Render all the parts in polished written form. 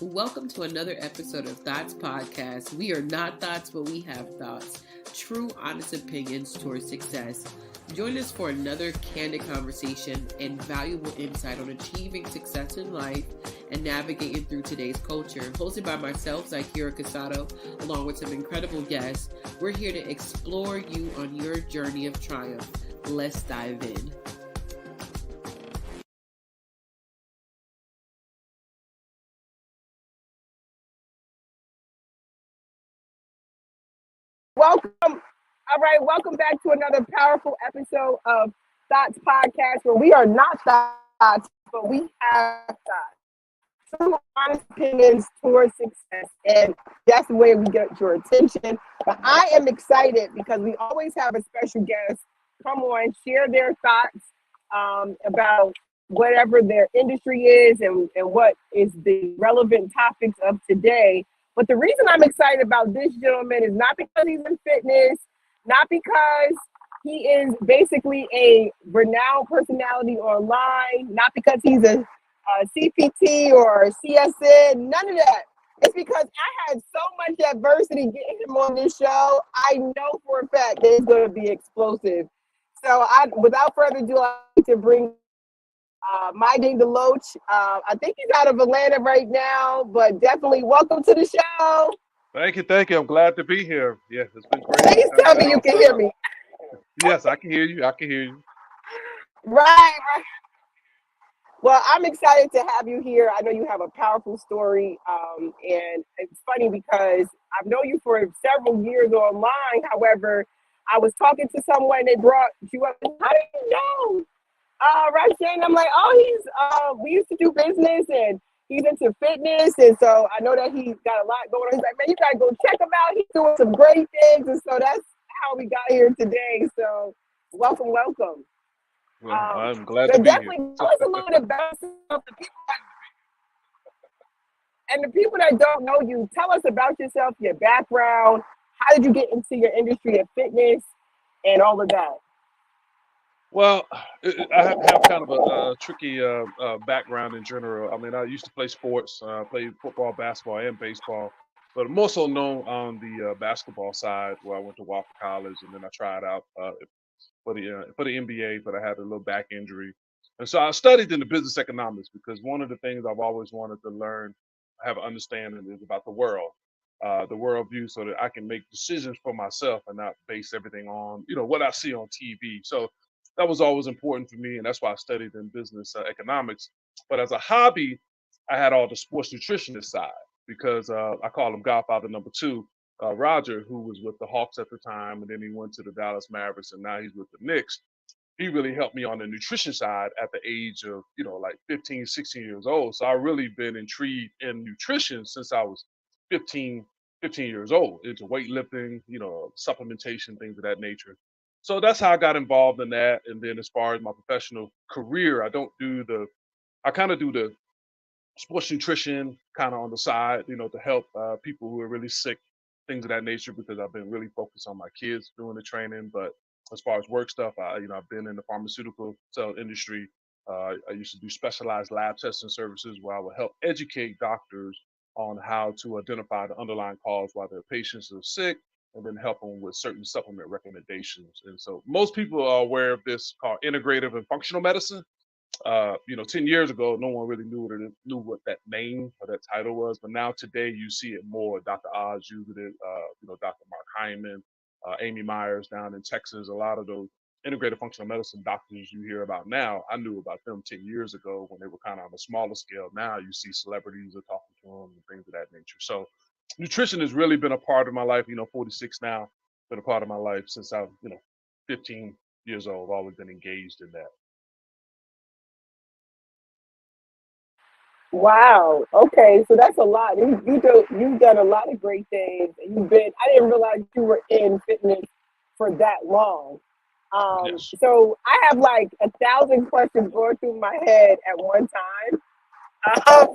Welcome to another episode of Thoughts Podcast. We are not thoughts, but we have thoughts. True, honest opinions towards success. Join us for another candid conversation and valuable insight on achieving success in life and navigating through today's culture. Hosted by myself, Zakira Casado, along with some incredible guests. We're here to explore you on your journey of triumph. Let's dive in. Welcome back to another powerful episode of Thoughts Podcast, where we are not thoughts, but we have thoughts. Some honest opinions towards success, and that's the way we get your attention. But I am excited because we always have a special guest come on, share their thoughts about whatever their industry is and what is the relevant topics of today. But the reason I'm excited about this gentleman is not because he's in fitness, not because he is basically a renowned personality online, not because he's a CPT or CSN, none of that. It's because I had so much adversity getting him on this show. I know for a fact that it's going to be explosive. So without further ado, I'd like to bring Rashane Deloach. I think he's out of Atlanta right now, but definitely welcome to the show. Thank you. I'm glad to be here. Yes, it's been great. Please tell me you can hear me. Yes, I can hear you. Right. Well, I'm excited to have you here. I know you have a powerful story, and it's funny because I've known you for several years online. However, I was talking to someone, they brought you up. How do you know Rashane? I'm like, we used to do business, and he's into fitness, and so I know that he's got a lot going on. He's like, man, you gotta go check him out. He's doing some great things, and so that's how we got here today. So, welcome. Well, I'm glad to be definitely here. tell us a little bit about yourself. The people that don't know you, tell us about yourself, your background. How did you get into your industry of fitness and all of that? Well, I have kind of a tricky background in general. I mean, I used to play sports, played football, basketball, and baseball, but more so known on the basketball side, where I went to Wofford College, and then I tried out for the NBA, but I had a little back injury, and so I studied in the business economics because one of the things I've always wanted to learn, have an understanding is about the world view, so that I can make decisions for myself and not base everything on what I see on TV. So that was always important for me, and that's why I studied in business economics. But as a hobby, I had all the sports nutritionist side because I call him Godfather number two, Roger, who was with the Hawks at the time, and then he went to the Dallas Mavericks, and now he's with the Knicks. He really helped me on the nutrition side at the age of, like 15, 16 years old. So I really been intrigued in nutrition since I was 15, 15 years old, into weightlifting, supplementation, things of that nature. So that's how I got involved in that. And then as far as my professional career, I kind of do the sports nutrition kind of on the side, to help people who are really sick, things of that nature, because I've been really focused on my kids doing the training. But as far as work stuff, I've been in the pharmaceutical cell industry. I used to do specialized lab testing services where I would help educate doctors on how to identify the underlying cause why their patients are sick, and then help them with certain supplement recommendations. And so most people are aware of this called integrative and functional medicine. 10 years ago, no one really knew what that name or that title was, but now today you see it more. Dr. Oz used it, Dr. Mark Hyman, Amy Myers down in Texas. A lot of those integrated functional medicine doctors you hear about now, I knew about them 10 years ago when they were kind of on a smaller scale. Now you see celebrities are talking to them and things of that nature. So nutrition has really been a part of my life, 46 now, been a part of my life since I was, 15 years old. I've always been engaged in that. Wow. Okay, so that's a lot. You've done a lot of great things. I didn't realize you were in fitness for that long. Yes. So I have like 1,000 questions going through my head at one time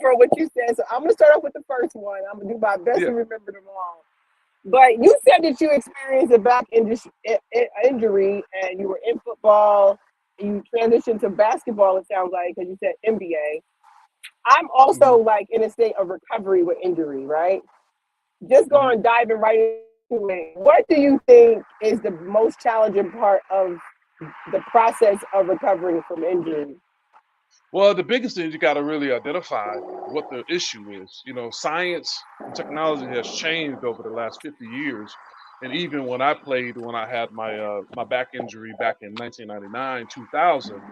for what you said. So I'm gonna start off with the first one. I'm gonna do my best to remember them all. But you said that you experienced a back injury and you were in football and you transitioned to basketball, it sounds like, because you said NBA. I'm also Mhm. like in a state of recovery with injury, right? Just Mhm. going diving right into it. What do you think is the most challenging part of the process of recovering from injury? Well, the biggest thing is you got to really identify what the issue is. Science and technology has changed over the last 50 years. And even when I played, when I had my back injury back in 1999, 2000,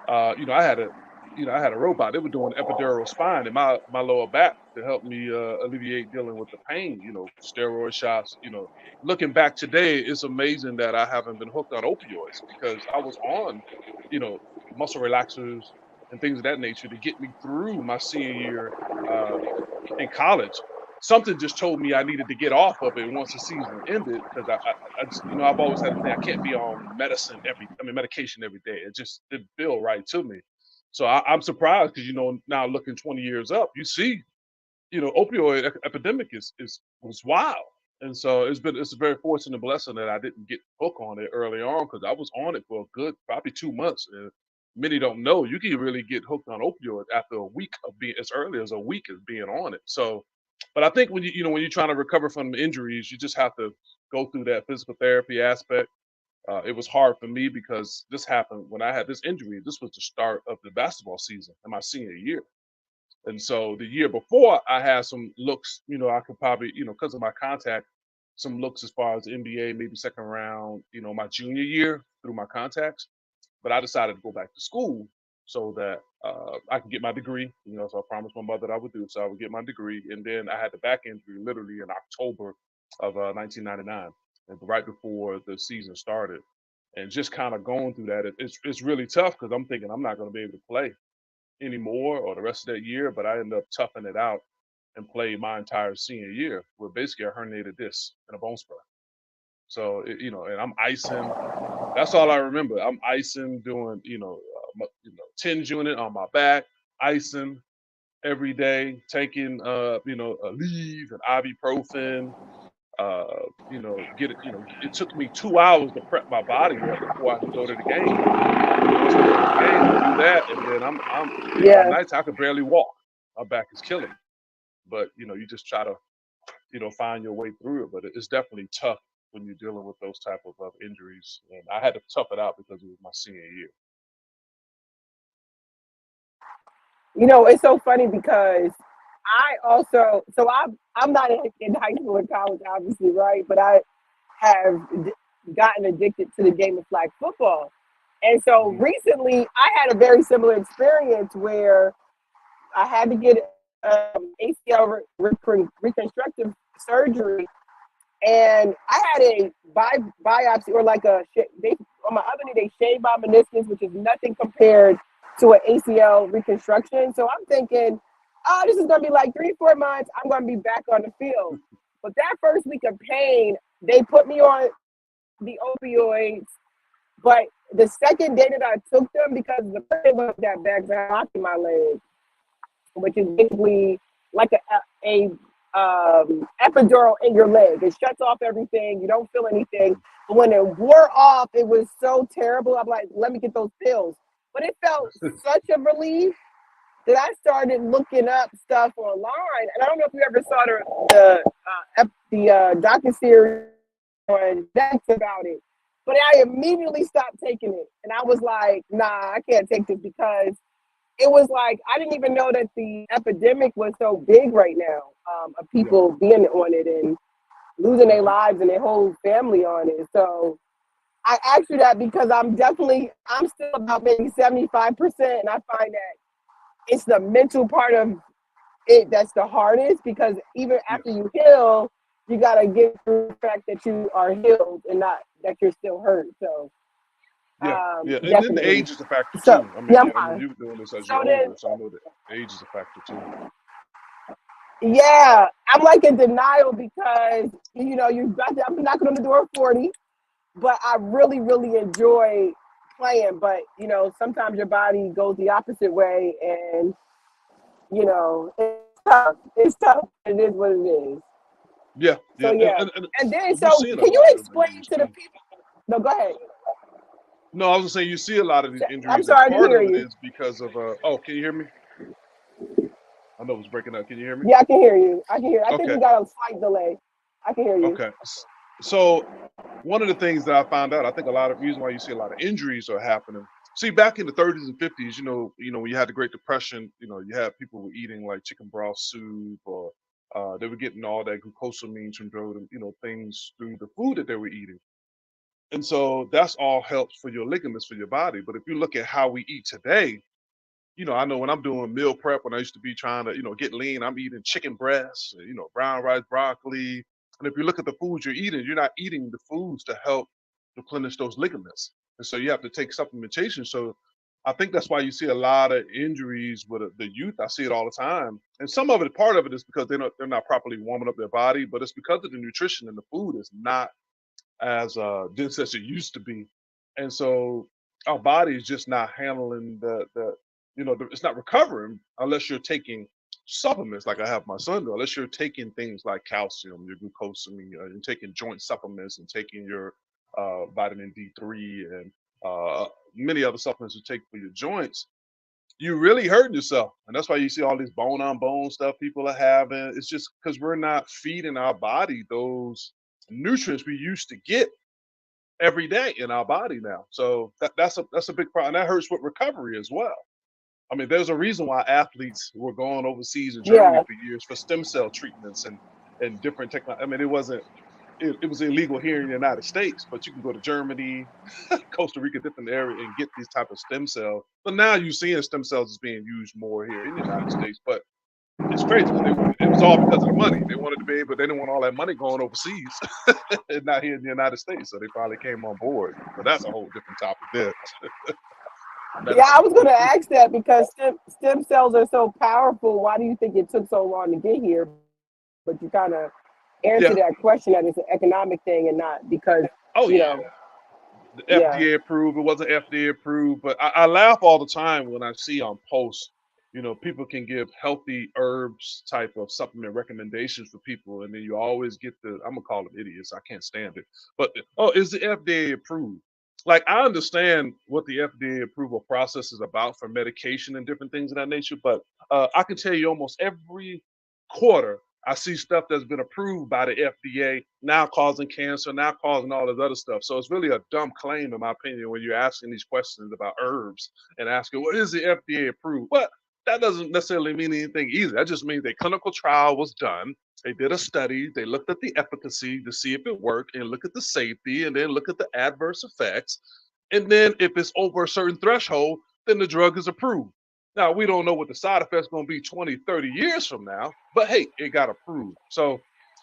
I had a robot. They were doing epidural spine in my lower back to help me alleviate dealing with the pain. Steroid shots. Looking back today, it's amazing that I haven't been hooked on opioids because I was on, you know, muscle relaxers and things of that nature to get me through my senior year uh, in college. Something just told me I needed to get off of it once the season ended because I just, I've always had a thing. I can't be on medication every day. It just didn't feel right to me. So I'm surprised because now looking 20 years up, you see opioid epidemic is was wild, and so it's a very fortunate blessing that I didn't get hooked on it early on because I was on it for a good probably 2 months. And many don't know you can really get hooked on opioids after a week of being as early as a week of being on it. So, but I think when you're trying to recover from injuries, you just have to go through that physical therapy aspect. It was hard for me because this happened when I had this injury. This was the start of the basketball season in my senior year. And so the year before, I had some looks, I could probably, because of my contact, some looks as far as NBA, maybe second round, my junior year through my contacts. But I decided to go back to school so that I could get my degree. So I promised my mother that I would do. So I would get my degree. And then I had the back injury literally in October of 1999, and right before the season started. And just kind of going through that, it's really tough because I'm thinking I'm not going to be able to play anymore or the rest of that year, but I ended up toughing it out and played my entire senior year with basically a herniated disc and a bone spur. So, and I'm icing. That's all I remember. I'm icing, doing, 10 unit on my back, icing every day, taking, a leave and ibuprofen. Uh, it took me 2 hours to prep my body up before I could go to the game. To go to the game, I do that, and then by Yeah. nights I could barely walk. My back is killing me. But you just try to find your way through it. But it's definitely tough when you're dealing with those type of injuries. And I had to tough it out because it was my senior year. It's so funny because I'm not in high school and college, obviously, right? But I have gotten addicted to the game of flag football. And so Hmm. recently I had a very similar experience where I had to get ACL reconstructive surgery, and I had a biopsy or like they on my other knee they shaved my meniscus, which is nothing compared to an ACL reconstruction. So I'm thinking, oh, this is gonna be like 3 4 months. I'm gonna be back on the field. But that first week of pain, they put me on the opioids. But the second day that I took them, because the pain was that bad, 'cause I had locked in my leg, which is basically like a epidural in your leg. It shuts off everything. You don't feel anything. Hmm. But when it wore off, it was so terrible. I'm like, let me get those pills. But it felt such a relief that I started looking up stuff online. And I don't know if you ever saw the docuseries on Netflix about it. But I immediately stopped taking it. And I was like, nah, I can't take this because it was like I didn't even know that the epidemic was so big right now, of Yeah. people being on it and losing their Hmm. lives and their whole family on it. So I asked you that because I'm still about maybe 75%, and I find that it's the mental part of it that's the hardest because even after Yes. you heal, you gotta get through the fact that you are healed and not that you're still hurt. So Yeah. Yeah. And then definitely. age is a factor So too. yeah, You're doing this as so you're then older, so I know that age is a factor too. yeah, I'm like in denial because I'm knocking on the door of 40, but I really, really enjoy playing. But sometimes your body goes the opposite way, and it's tough. It's tough. It is what it is. Yeah. So Yeah. yeah, And and then you so see it a can you lot of explain injuries to the too. people? No, go ahead. No, I was gonna say you see a lot of these I'm injuries, and sorry to part hear of it you. is because of. Oh, can you hear me? I know it's breaking up. Can you hear me? Yeah, I can hear you. I can hear. I think Okay. you got a slight delay. I can hear you. Okay. So one of the things that I found out, I think a lot of reason why you see a lot of injuries are happening. See, back in the 30s and 50s, when you had the Great Depression, you had people were eating like chicken broth soup, or they were getting all that glucosamine syndrome, things through the food that they were eating. And so that's all helps for your ligaments for your body. But if you look at how we eat today, I know when I'm doing meal prep, when I used to be trying to, get lean, I'm eating chicken breasts, brown rice, broccoli. And if you look at the foods you're eating, you're not eating the foods to help replenish those ligaments. And so you have to take supplementation. So I think that's why you see a lot of injuries with the youth. I see it all the time. And some of it, part of it is because they're not properly warming up their body, but it's because of the nutrition in the food is not as dense as it used to be, and so our body is just not handling it's not recovering unless you're taking supplements like I have my son do. Unless you're taking things like calcium, your glucosamine, and taking joint supplements and taking your vitamin D3 and many other supplements you take for your joints, you really hurting yourself. And that's why you see all this bone on bone stuff people are having. It's just because we're not feeding our body those nutrients we used to get every day in our body now. So that's a big problem. And that hurts with recovery as well. I mean, there's a reason why athletes were going overseas in Germany Yeah. for years for stem cell treatments and different technology. I mean, it was illegal here in the United States, but you can go to Germany, Costa Rica, different area, and get these type of stem cells. But now you're seeing stem cells is being used more here in the United States. But it's crazy because it was all because of the money. They wanted to be able, they didn't want all that money going overseas and not here in the United States. So they finally came on board. But that's a whole different topic there. Yeah, I Medicine. was going to ask that because stem cells are so powerful. Why do you think it took so long to get here? But you kind of answer Yeah. that question that it's an economic thing and not because, Oh you yeah. know, The yeah, FDA approved. It wasn't FDA approved, but I laugh all the time when I see on posts, people can give healthy herbs type of supplement recommendations for people, and then you always get I'm gonna call them idiots. I can't stand it. But oh, is the FDA approved? Like I understand what the FDA approval process is about for medication and different things of that nature, but I can tell you almost every quarter I see stuff that's been approved by the FDA now causing cancer, now causing all this other stuff. So it's really a dumb claim, in my opinion, when you're asking these questions about herbs and asking, what is the FDA approved? Well, that doesn't necessarily mean anything either. That just means a clinical trial was done. They did a study. They looked at the efficacy to see if it worked and look at the safety and then look at the adverse effects. And then if it's over a certain threshold, then the drug is approved. Now, we don't know what the side effects going to be 20, 30 years from now, but hey, it got approved. So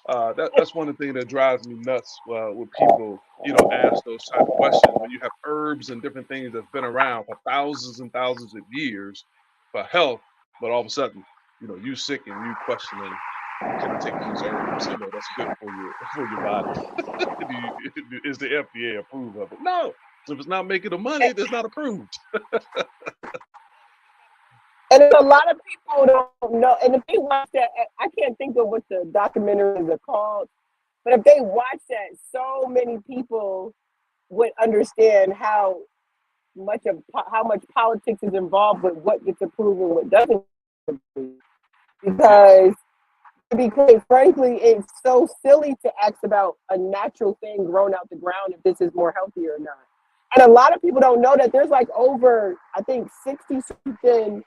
that's one of the things that drives me nuts when people, ask those type of questions. When you have herbs and different things that's been around for thousands and thousands of years for health, but all of a sudden, you sick and you questioning, can I take these herbs? That's good for your body. Is the FDA approved of it? No. If it's not making the money, it's not approved. and a lot of people don't know. And if they watch that, I can't think of what the documentaries are called, but if they watch that, so many people would understand how much politics is involved with what gets approved and what doesn't get approved. Yes. Because to be quite frankly, it's so silly to ask about a natural thing grown out the ground if this is more healthy or not. And a lot of people don't know that there's like over, I think, 60 something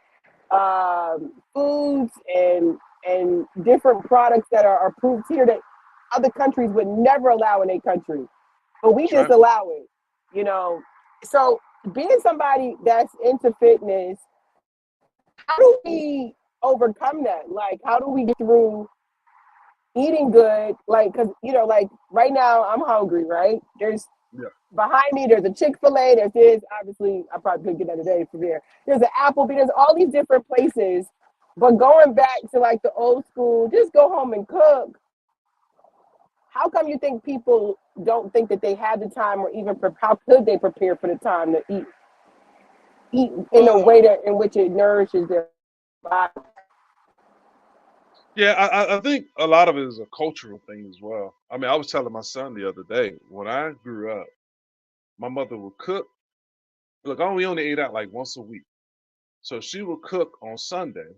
foods and different products that are approved here that other countries would never allow in a country, but we That's just right. allow it, you know. So being somebody that's into fitness, how do we overcome that? Like, how do we get through eating good? Like, because like right now I'm hungry, right? There's Yeah. behind me, there's a Chick-fil-A, there's this, obviously I probably couldn't get that today from there. There's an Applebee, there's all these different places. But going back Yes. to like the old school, just go home and cook. How come you think people don't think that they have the time, or even how could they prepare for the time to eat in a Well, way that in which it nourishes their body? yeah, I think a lot of it is a cultural thing as well. I mean, I was telling my son the other day, when I grew up, my mother would cook. Look, we only ate out like once a week. So she would cook on Sunday,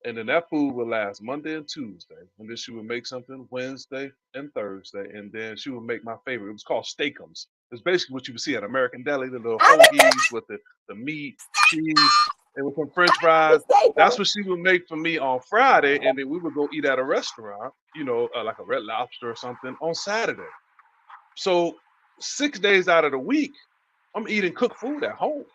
And then that food would last Monday and Tuesday. And then she would make something Wednesday and Thursday. And then she would make my favorite. It was called steakums. It's basically what you would see at American Deli, the little hoagies with the meat, cheese, and with some French fries. That's what she would make for me on Friday. And then we would go eat at a restaurant, like a Red Lobster or something on Saturday. So 6 days out of the week, I'm eating cooked food at home.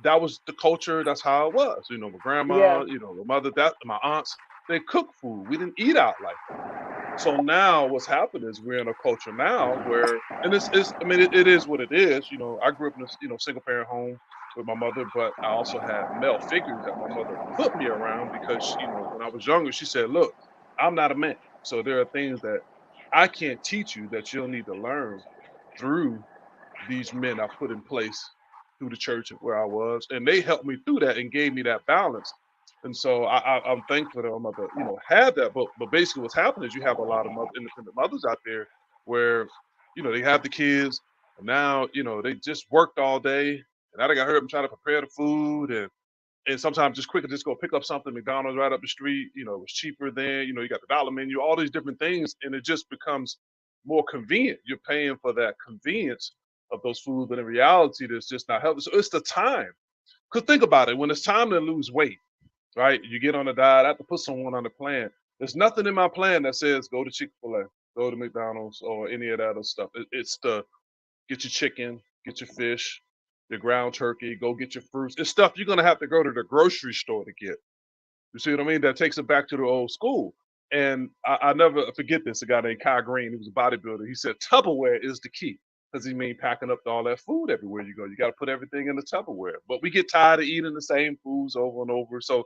That was the culture. That's how it was. My grandma, my mother, my aunts, they cook food. We didn't eat out like that. So now what's happened is we're in a culture now where, and it is what it is. I grew up in a single parent home with my mother, but I also had male figures that my mother put me around because, when I was younger, she said, look, I'm not a man. So there are things that I can't teach you that you'll need to learn through these men I put in place through the church of where I was, and they helped me through that and gave me that balance. And so I'm thankful that my mother, had that. But basically, what's happening is you have a lot of independent mothers out there where, they have the kids, and now, they just worked all day, and now they got hurt. I'm trying to prepare the food, and sometimes just quicker, just go pick up something McDonald's right up the street. It was cheaper then. You got the dollar menu, all these different things, and it just becomes more convenient. You're paying for that convenience of those foods, but in reality, that's just not healthy. So it's the time. Because think about it, when it's time to lose weight, right? You get on a diet, I have to put someone on the plan. There's nothing in my plan that says go to Chick-fil-A, go to McDonald's, or any of that other stuff. It's the get your chicken, get your fish, your ground turkey, go get your fruits. It's stuff you're going to have to go to the grocery store to get. You see what I mean? That takes it back to the old school. And I never forget this, a guy named Kai Green, he was a bodybuilder. He said Tupperware is the key. Because he mean packing up all that food everywhere you go. You got to put everything in the Tupperware. But we get tired of eating the same foods over and over. So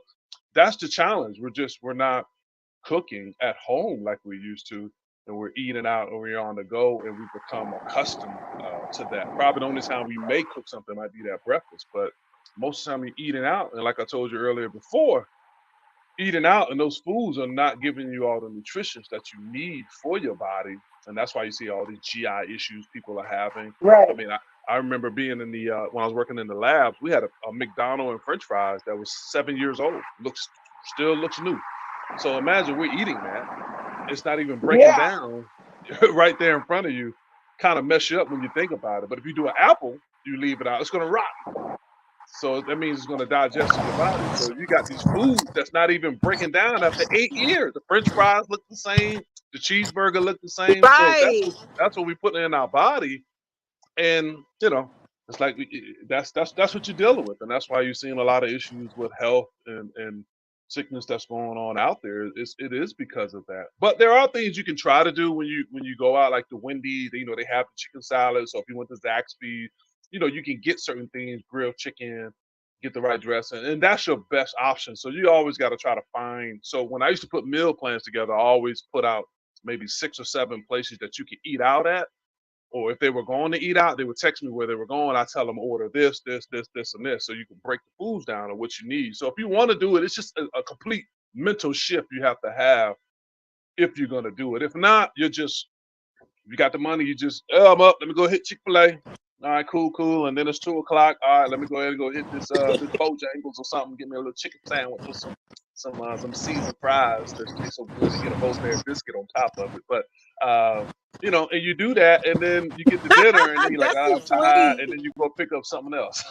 that's the challenge. We're not cooking at home like we used to, and we're eating out or we're on the go, and we've become accustomed to that. Probably the only time we may cook something might be that breakfast, but most of the time you're eating out, and like I told you earlier before, eating out and those foods are not giving you all the nutrition that you need for your body. And that's why you see all these GI issues people are having. Right. I mean, I remember being in the, when I was working in the labs, we had a McDonald's and French fries that was 7 years old. Still looks new. So imagine we're eating that. It's not even breaking down right there in front of you. Kind of mess you up when you think about it. But if you do an apple, you leave it out, it's going to rot. So that means it's going to digest in your body. So you got these foods that's not even breaking down after 8 years. The French fries look the same. The cheeseburger look the same. Right. So that's what we put in our body. And, it's like that's what you're dealing with. And that's why you're seeing a lot of issues with health and sickness that's going on out there. It is because of that. But there are things you can try to do when you go out, like the Wendy's, they have the chicken salad. So if you went to Zaxby's, you can get certain things, grilled chicken, get the right dressing, and that's your best option. So you always got to try to find. So when I used to put meal plans together, I always put out maybe 6 or 7 places that you can eat out at. Or if they were going to eat out, they would text me where they were going. I tell them order this, and this, so you can break the foods down to what you need. So if you want to do it, it's just a complete mental shift you have to have if you're going to do it. If not, you got the money, you just, I'm up, let me go hit Chick-fil-A. All right, cool. And then it's 2:00. All right, let me go ahead and go hit this Bojangles or something. Get me a little chicken sandwich with some seasoned fries that taste so good. You get a whole biscuit on top of it. But and you do that, and then you get to dinner, and then you're like, I'm tired, and then you go pick up something else.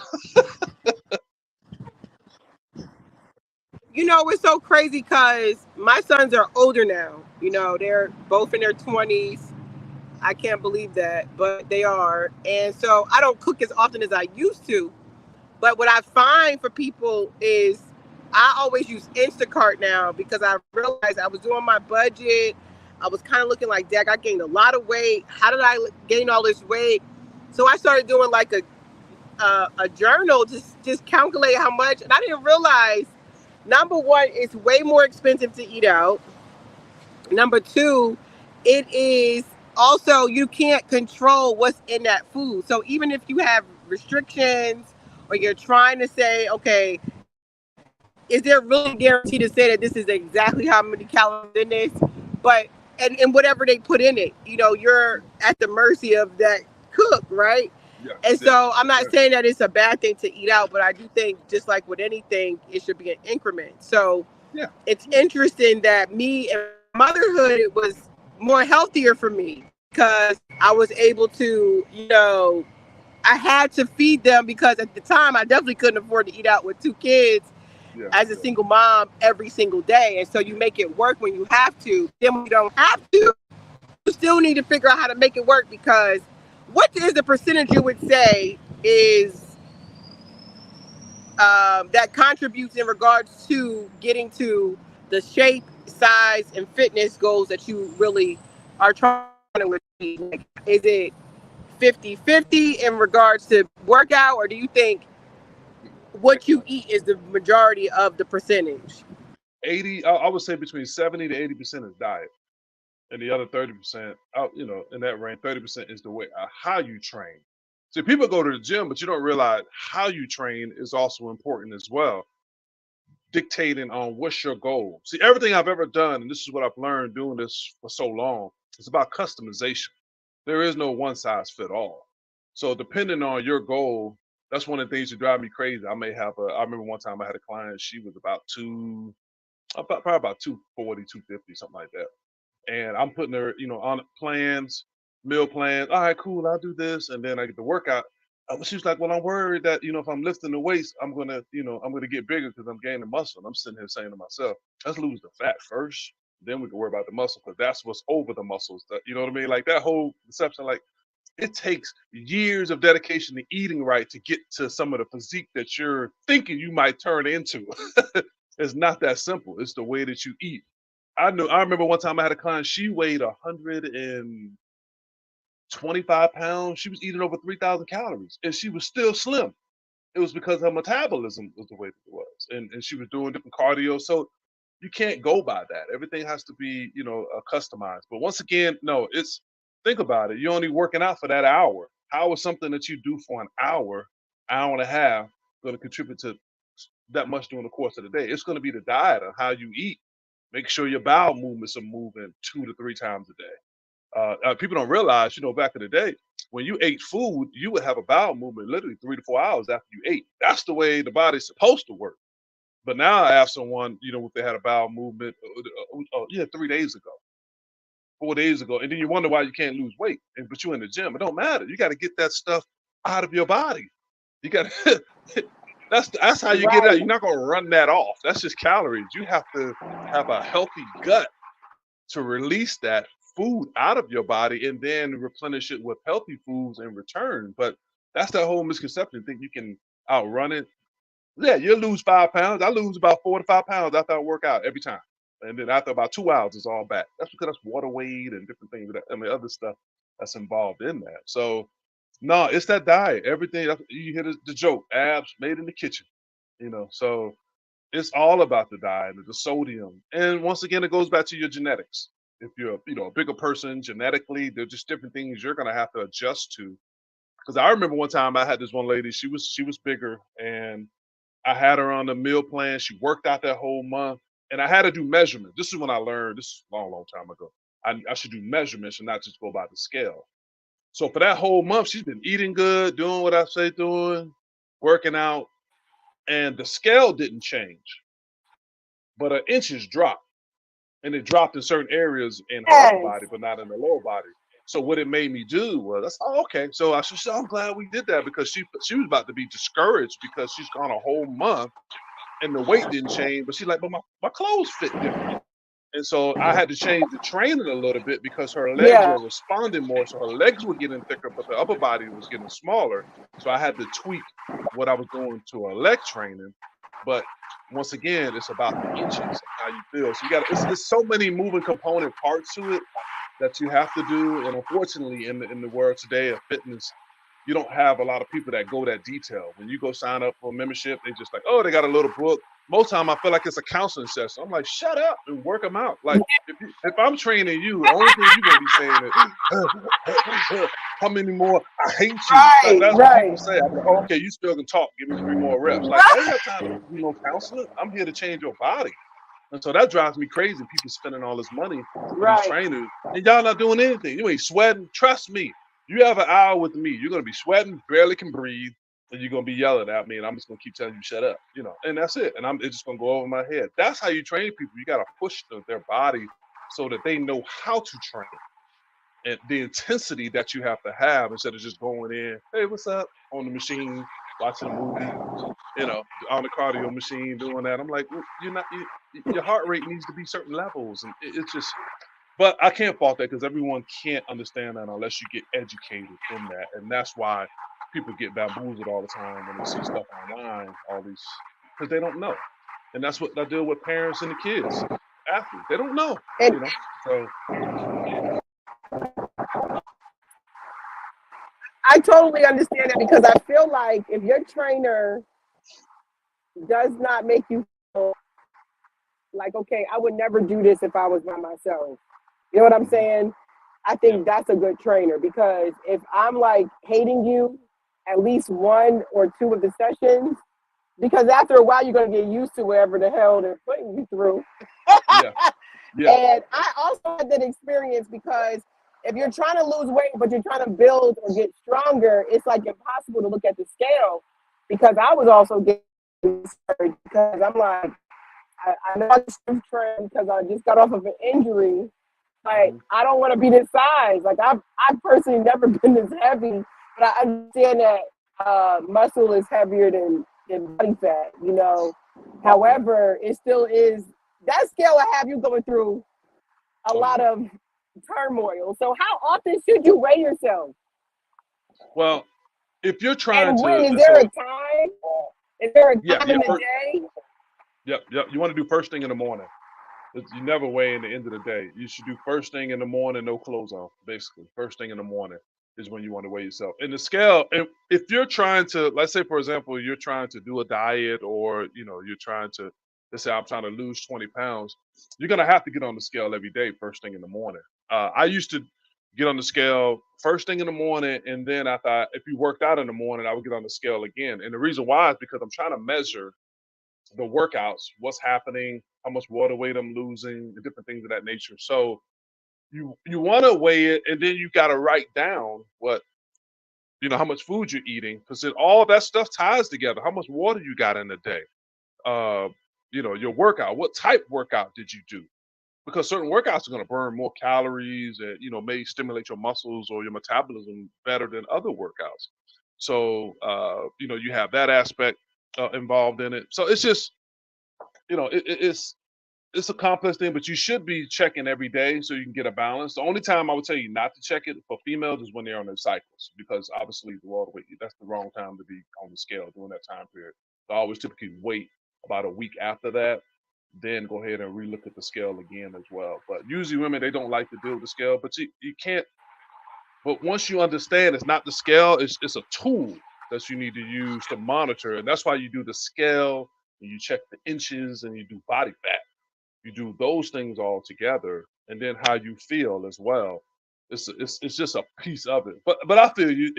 It's so crazy because my sons are older now. They're both in their 20s. I can't believe that, but they are. And so I don't cook as often as I used to. But what I find for people is I always use Instacart now because I realized I was doing my budget. I was kind of looking like, Dad, I gained a lot of weight. How did I gain all this weight? So I started doing like a journal, just calculate how much. And I didn't realize, number one, it's way more expensive to eat out. Number two, it is also, you can't control what's in that food. So even if you have restrictions or you're trying to say, okay, is there really a guarantee to say that this is exactly how many calories in this? But, and whatever they put in it, you're at the mercy of that cook, right? Yeah, and so I'm not saying that it's a bad thing to eat out, but I do think, just like with anything, it should be an increment. So Yeah. It's interesting that me and motherhood, it was more healthier for me because I was able to, I had to feed them because at the time I definitely couldn't afford to eat out with two kids Yeah. as a single mom every single day. And so you make it work when you have to. Then when you don't have to, you still need to figure out how to make it work, because what is the percentage you would say is that contributes in regards to getting to the shape, size, and fitness goals that you really are trying to achieve? Like, is it 50-50 in regards to workout, or do you think what you eat is the majority of the percentage? 80, I would say between 70 to 80% is diet. And the other 30%, in that range, 30% is the way how you train. See, people go to the gym, but you don't realize how you train is also important as well. Dictating on what's your goal. See, everything I've ever done, and this is what I've learned doing this for so long, it's about customization. There is no one size fit all. So depending on your goal, that's one of the things that drive me crazy. I remember one time I had a client, she was probably about 240, 250, something like that. And I'm putting her, on plans, meal plans. All right, cool, I'll do this. And then I get the workout. She was like, well, I'm worried that, if I'm lifting the weights, I'm gonna get bigger because I'm gaining muscle. And I'm sitting here saying to myself, let's lose the fat first. Then we can worry about the muscle, because that's what's over the muscles. You know what I mean? Like that whole conception, like it takes years of dedication to eating right to get to some of the physique that you're thinking you might turn into. It's not that simple. It's the way that you eat. I remember one time I had a client, she weighed 125 pounds. She was eating over 3,000 calories and she was still slim. It was because her metabolism was the way that it was. And she was doing different cardio. So you can't go by that. Everything has to be, customized. But once again, no, think about it. You're only working out for that hour. How is something that you do for an hour and a half going to contribute to that much during the course of the day? It's going to be the diet and how you eat. Make sure your bowel movements are moving 2 to 3 times a day. People don't realize, back in the day, when you ate food, you would have a bowel movement literally 3 to 4 hours after you ate. That's the way the body's supposed to work. But now I ask someone, if they had a bowel movement, 3 days ago, 4 days ago, and then you wonder why you can't lose weight. But you're in the gym. It don't matter. You got to get that stuff out of your body. You got to. That's how you get it out. Right. You're not gonna run that off. That's just calories. You have to have a healthy gut to release that food out of your body and then replenish it with healthy foods in return. But that's that whole misconception. Think you can outrun it. Yeah, you'll lose 5 pounds. I lose about 4 to 5 pounds after I work out every time. And then after about 2 hours, it's all back. That's because that's water weight and different things. Other stuff that's involved in that. So, no, it's that diet. Everything you hear the joke, abs made in the kitchen. So it's all about the diet, the sodium. And once again, it goes back to your genetics. If you're, a bigger person genetically, there's just different things you're gonna have to adjust to. Because I remember one time I had this one lady, she was bigger, and I had her on the meal plan. She worked out that whole month, and I had to do measurements. This is when I learned. This is a long, long time ago. I should do measurements and not just go by the scale. So for that whole month, she's been eating good, doing what I say doing, working out, and the scale didn't change, but her inches dropped, and it dropped in certain areas in her upper Yes. body, but not in the lower body. So what it made me do was, okay. So I said, I'm glad we did that, because she was about to be discouraged because she's gone a whole month and the weight didn't change, but she's like, but my clothes fit different. And so I had to change the training a little bit because her legs Yeah. were responding more. So her legs were getting thicker, but the upper body was getting smaller. So I had to tweak what I was doing to her leg training. But once again, it's about the inches and how you feel. So it's so many moving component parts to it that you have to do. And unfortunately, in the world today of fitness, you don't have a lot of people that go that detail. When you go sign up for a membership, they just like, oh, they got a little book. Most time I feel like it's a counseling session. I'm like, shut up and work them out. Like if I'm training you, the only thing you're gonna be saying is, how many more? I hate you. Like Right. that's what people Right. say. I'm like, oh, okay, you still can talk. Give me 3 more reps. Like I ain't got time to do no counseling. I'm here to change your body. And so that drives me crazy. People spending all this money for these Right. trainers, and y'all not doing anything. You ain't sweating. Trust me. You have an hour with me, you're gonna be sweating, barely can breathe. and you're gonna be yelling at me, and I'm just gonna keep telling you shut up, and that's it. And it's just gonna go over my head. That's how you train people. You gotta push their body so that they know how to train and the intensity that you have to have instead of just going in, hey, what's up, on the machine, watching a movie, on the cardio machine, doing that. I'm like, well, you're not. Your heart rate needs to be certain levels, and it's just. But I can't fault that because everyone can't understand that unless you get educated in that, and that's why people get bamboozled all the time when they see stuff online. All these because they don't know, and that's what I deal with parents and the kids, athletes. They don't know, And So I totally understand that because I feel like if your trainer does not make you feel like, okay, I would never do this if I was by myself. You know what I'm mhm, saying? I yeah, think that's a good trainer because if I'm like hating you at least one or two of the sessions, because after a while you're gonna get used to whatever the hell they're putting you through. yeah, yeah, And I also had that experience because if you're trying to lose weight but you're trying to build or get stronger, it's like impossible to look at the scale because I was also getting discouraged because I'm like, I know I strength train because I just got off of an injury. Like hmm I don't want to be this size. Like I've personally never been this heavy, but I understand that muscle is heavier than body fat. yeah. However, it still is that scale will have you going through a Oh lot yeah. of turmoil. So how often should you weigh yourself? Well, if you're trying And when to, is let's there a say, time? Is there a yeah, time yeah, in the day? yep, yep. You want to do first thing in the morning. You never weigh in the end of the day. You should do first thing in the morning, no clothes on. Basically, first thing in the morning is when you want to weigh yourself. And the scale, and if you're trying to, let's say, for example, you're trying to do a diet, or you're trying to, let's say, I'm trying to lose 20 pounds. You're gonna have to get on the scale every day, first thing in the morning. I used to get on the scale first thing in the morning, and then I thought if you worked out in the morning, I would get on the scale again. And the reason why is because I'm trying to measure the workouts, what's happening, how much water weight I'm losing, and different things of that nature. So you want to weigh it, and then you got to write down how much food you're eating, because all that stuff ties together. How much water you got in a day, uh, your workout. What type workout did you do? Because certain workouts are going to burn more calories and may stimulate your muscles or your metabolism better than other workouts. So you have that aspect involved in it. So it's just it's a complex thing, but you should be checking every day so you can get a balance. The only time I would tell you not to check it for females is when they're on their cycles, because obviously the water weight, that's the wrong time to be on the scale during that time period. So I always typically wait about a week after that, then go ahead and relook at the scale again as well. But usually women, they don't like to deal with the scale, but you can't. But once you understand it's not the scale, it's a tool that you need to use to monitor, and that's why you do the scale and you check the inches and you do body fat. You do those things all together, and then how you feel as well. It's just a piece of it. But I feel you.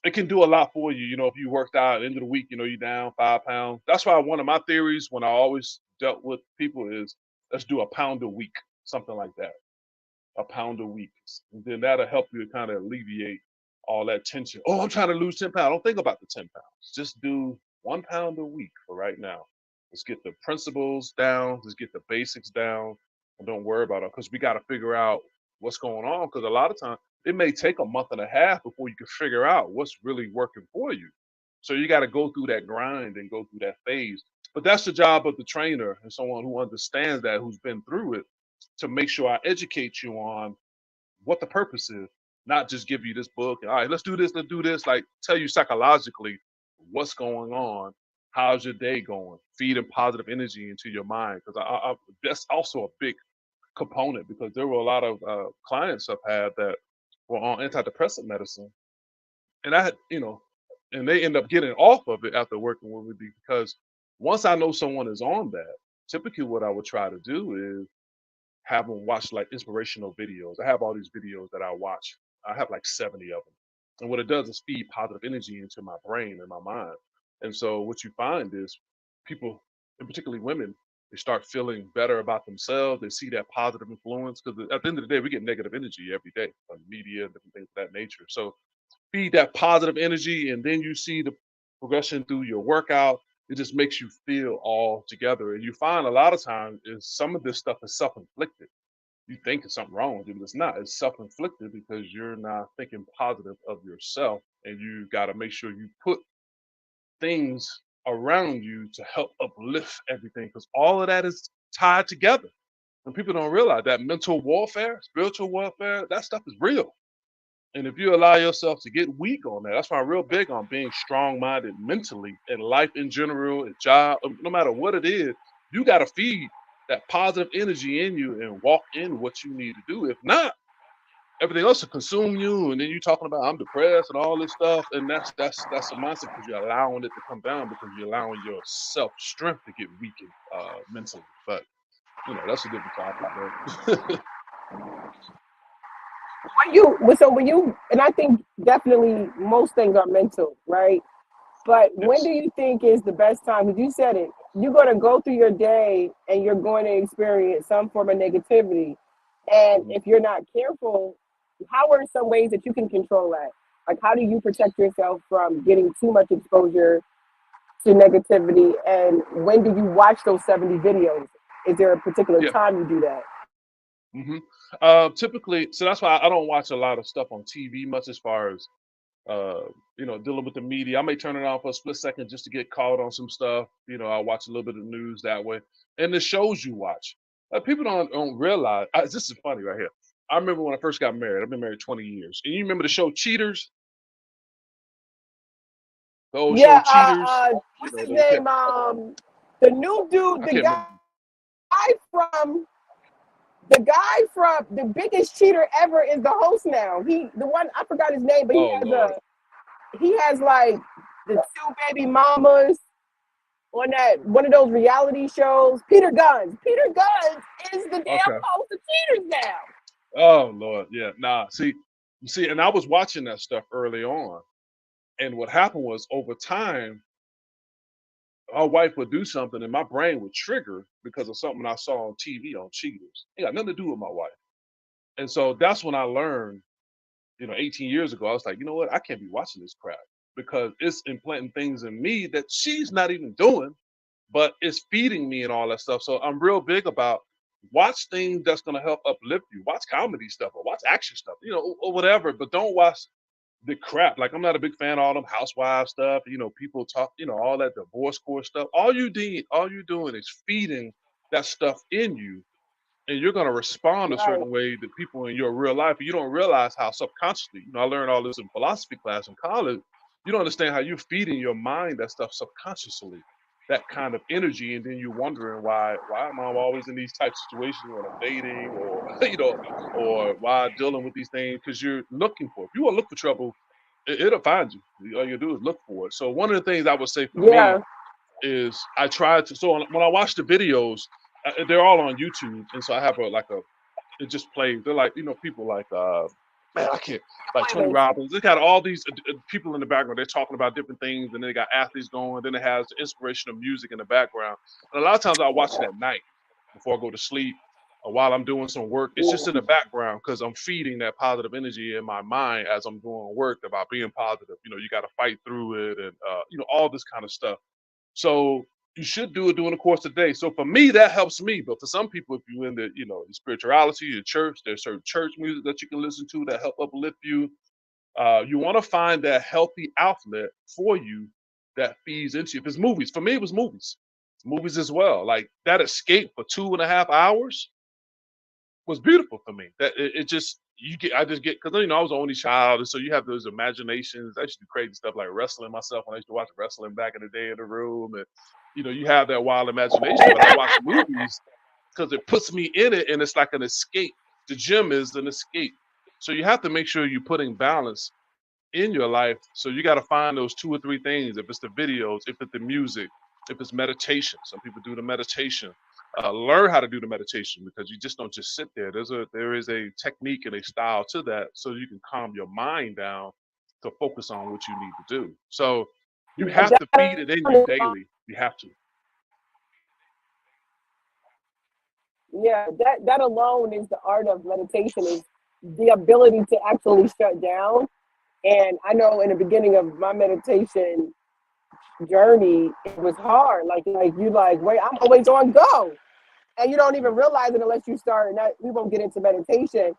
It can do a lot for you. If you worked out at the end of the week, you're down 5 pounds. That's why one of my theories when I always dealt with people is let's do a pound a week, something like that. A pound a week. And then that'll help you kind of alleviate all that tension. Oh, I'm trying to lose 10 pounds. Don't think about the 10 pounds. Just do 1 pound a week for right now. Let's get the principles down. Let's get the basics down. And don't worry about it, because we got to figure out what's going on. Because a lot of times it may take a month and a half before you can figure out what's really working for you. So you got to go through that grind and go through that phase. But that's the job of the trainer and someone who understands that, who's been through it, to make sure I educate you on what the purpose is, not just give you this book. All right, let's do this, let's do this. Like tell you psychologically what's going on, how's your day going, feeding positive energy into your mind. Because that's also a big component, because there were a lot of clients I've had that were on antidepressant medicine, and I had, and they end up getting off of it after working with me, because once I know someone is on that, typically what I would try to do is have them watch like inspirational videos. I have all these videos that I watch. I have like 70 of them. And what it does is feed positive energy into my brain and my mind. And so what you find is people, and particularly women, they start feeling better about themselves. They see that positive influence, because at the end of the day, we get negative energy every day from media and different things of that nature. So feed that positive energy, and then you see the progression through your workout. It just makes you feel all together. And you find a lot of times is some of this stuff is self-inflicted. You think it's something wrong with you, but it's not. It's self-inflicted because you're not thinking positive of yourself, and you got to make sure you put things around you to help uplift everything, because all of that is tied together. And people don't realize that mental warfare, spiritual warfare, that stuff is real. And if you allow yourself to get weak on that, that's why I'm real big on being strong-minded mentally in life in general, in job, no matter what it is, you got to feed that positive energy in you and walk in what you need to do. If not, everything else will consume you, and then you talking about I'm depressed and all this stuff, and that's a mindset because you're allowing it to come down because you're allowing your self strength to get weakened mentally. But that's a different topic. But When you and I think definitely most things are mental, right? But when yes. do you think is the best time? Because you said it, you're going to go through your day and you're going to experience some form of negativity. And Mhm. if you're not careful, how are some ways that you can control that? Like, how do you protect yourself from getting too much exposure to negativity? And when do you watch those 70 videos? Is there a particular Yeah. time you do that? hmm Typically, so that's why I don't watch a lot of stuff on TV much as far as uh, dealing with the media. I may turn it on for a split second just to get caught on some stuff. I watch a little bit of news that way. And the shows you watch, people don't realize. This is funny right here. I remember when I first got married. I've been married 20 years. And you remember the show Cheaters, the old show Yeah, Cheaters. what's his They kept. name? The new dude, I the can't guy remember. from the guy from the biggest cheater ever is the host now. The one I forgot his name, but Oh Lord. he has like the two baby mamas on that one of those reality shows. Peter Guns. Peter Guns is the damn Okay. host of Cheaters now. Oh Lord. Yeah. Nah. See, and I was watching that stuff early on, and what happened was over time my wife would do something and my brain would trigger because of something I saw on TV on Cheaters. It got nothing to do with my wife. And so that's when I learned, 18 years ago, I was like, you know what? I can't be watching this crap because it's implanting things in me that she's not even doing, but it's feeding me and all that stuff. So I'm real big about watch things that's going to help uplift you. Watch comedy stuff or watch action stuff, or whatever, but don't watch the crap. Like I'm not a big fan of all them housewives stuff. People talk, all that divorce court stuff. All you doing is feeding that stuff in you, and you're gonna respond a Right. certain way to people in your real life. And you don't realize how subconsciously. I learned all this in philosophy class in college. You don't understand how you're feeding your mind that stuff subconsciously, that kind of energy, and then you're wondering why am I always in these type of situations when I'm dating, or or why dealing with these things, because you're looking for. If you want to look for trouble, it'll find you. All you do is look for it. So one of the things I would say for me Yeah. is I try to. So when I watch the videos, they're all on YouTube, and so I have it just plays. They're like people like man, I can't, like Tony Playlist. Robbins. They got all these people in the background. They're talking about different things, and then they got athletes going. Then it has the inspirational music in the background. And a lot of times I watch it at night before I go to sleep, or while I'm doing some work. It's just in the background because I'm feeding that positive energy in my mind as I'm doing work about being positive. You got to fight through it, and all this kind of stuff. So you should do it during the course of the day. So for me, that helps me. But for some people, if you're in the spirituality, the church, there's certain church music that you can listen to that help uplift you. You want to find that healthy outlet for you that feeds into you. If it's movies, for me, it was movies. Movies as well. Like that escape for 2.5 hours was beautiful for me. That it just I just get, because I was the only child, and so you have those imaginations. I used to do crazy stuff like wrestling myself when I used to watch wrestling back in the day in the room, and you have that wild imagination. But I watch movies because it puts me in it, and it's like an escape. The gym is an escape, so you have to make sure you're putting balance in your life. So you got to find those two or three things. If it's the videos, if it's the music, if it's meditation. Some people do the meditation. Learn how to do the meditation, because you just don't just sit there. There is a technique and a style to that, so you can calm your mind down to focus on what you need to do. So you have Yeah, to feed it in you daily. You have to. that alone is the art of meditation, is the ability to actually shut down And I know in the beginning of my meditation journey, it was hard. Like you like, wait, I'm always on go. And you don't even realize it unless you start. And we won't get into meditation.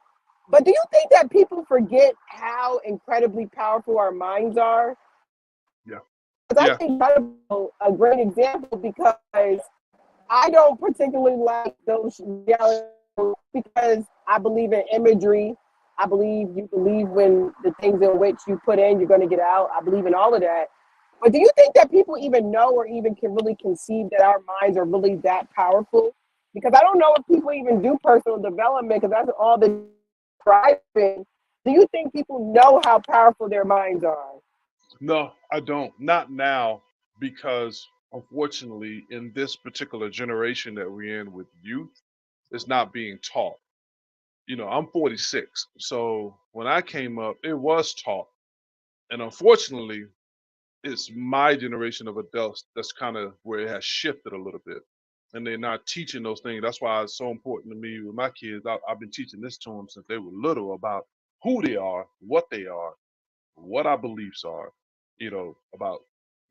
But do you think that people forget how incredibly powerful our minds are? Yeah. Because I Yeah. think a great example, because I don't particularly like those reality shows because I believe in imagery. I believe you believe when the things in which you put in, you're going to get out. I believe in all of that. But do you think that people even know or even can really conceive that our minds are really that powerful? Because I don't know if people even do personal development, because that's all the driving. Do you think people know how powerful their minds are? No, I don't. Not now, because unfortunately, in this particular generation that we're in with youth, it's not being taught. I'm 46. So when I came up, it was taught. And unfortunately, it's my generation of adults that's kind of where it has shifted a little bit. And they're not teaching those things. That's why it's so important to me with my kids. I've been teaching this to them since they were little about who they are, what our beliefs are, about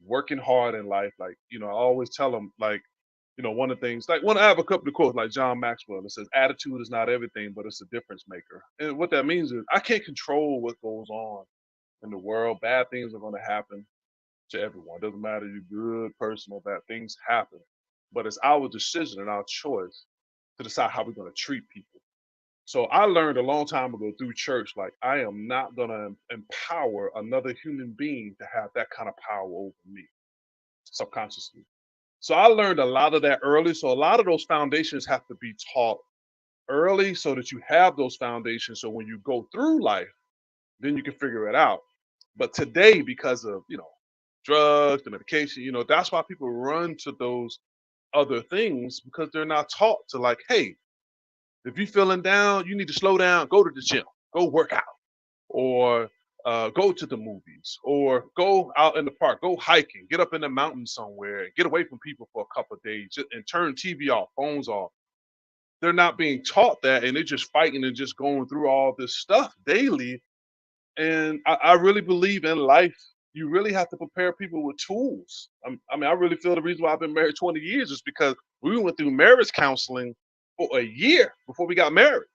working hard in life. Like, I always tell them, like, one of the things, like, when I have a couple of quotes, like John Maxwell, that says, attitude is not everything, but it's a difference maker. And what that means is I can't control what goes on in the world. Bad things are going to happen to everyone. It doesn't matter if you're a good person or bad, things happen. But it's our decision and our choice to decide how we're going to treat people. So I learned a long time ago through church, like, I am not going to empower another human being to have that kind of power over me subconsciously. So I learned a lot of that early. So a lot of those foundations have to be taught early so that you have those foundations. So when you go through life, then you can figure it out. But today, because of, drugs, the medication, that's why people run to those other things, because they're not taught to, like, hey, if you're feeling down, you need to slow down, go to the gym, go work out, or go to the movies, or go out in the park, go hiking, get up in the mountains somewhere, and get away from people for a couple of days, and turn TV off, phones off. They're not being taught that, and they're just fighting and just going through all this stuff daily. And I really believe in life, you really have to prepare people with tools. I really feel the reason why I've been married 20 years is because we went through marriage counseling for a year before we got married.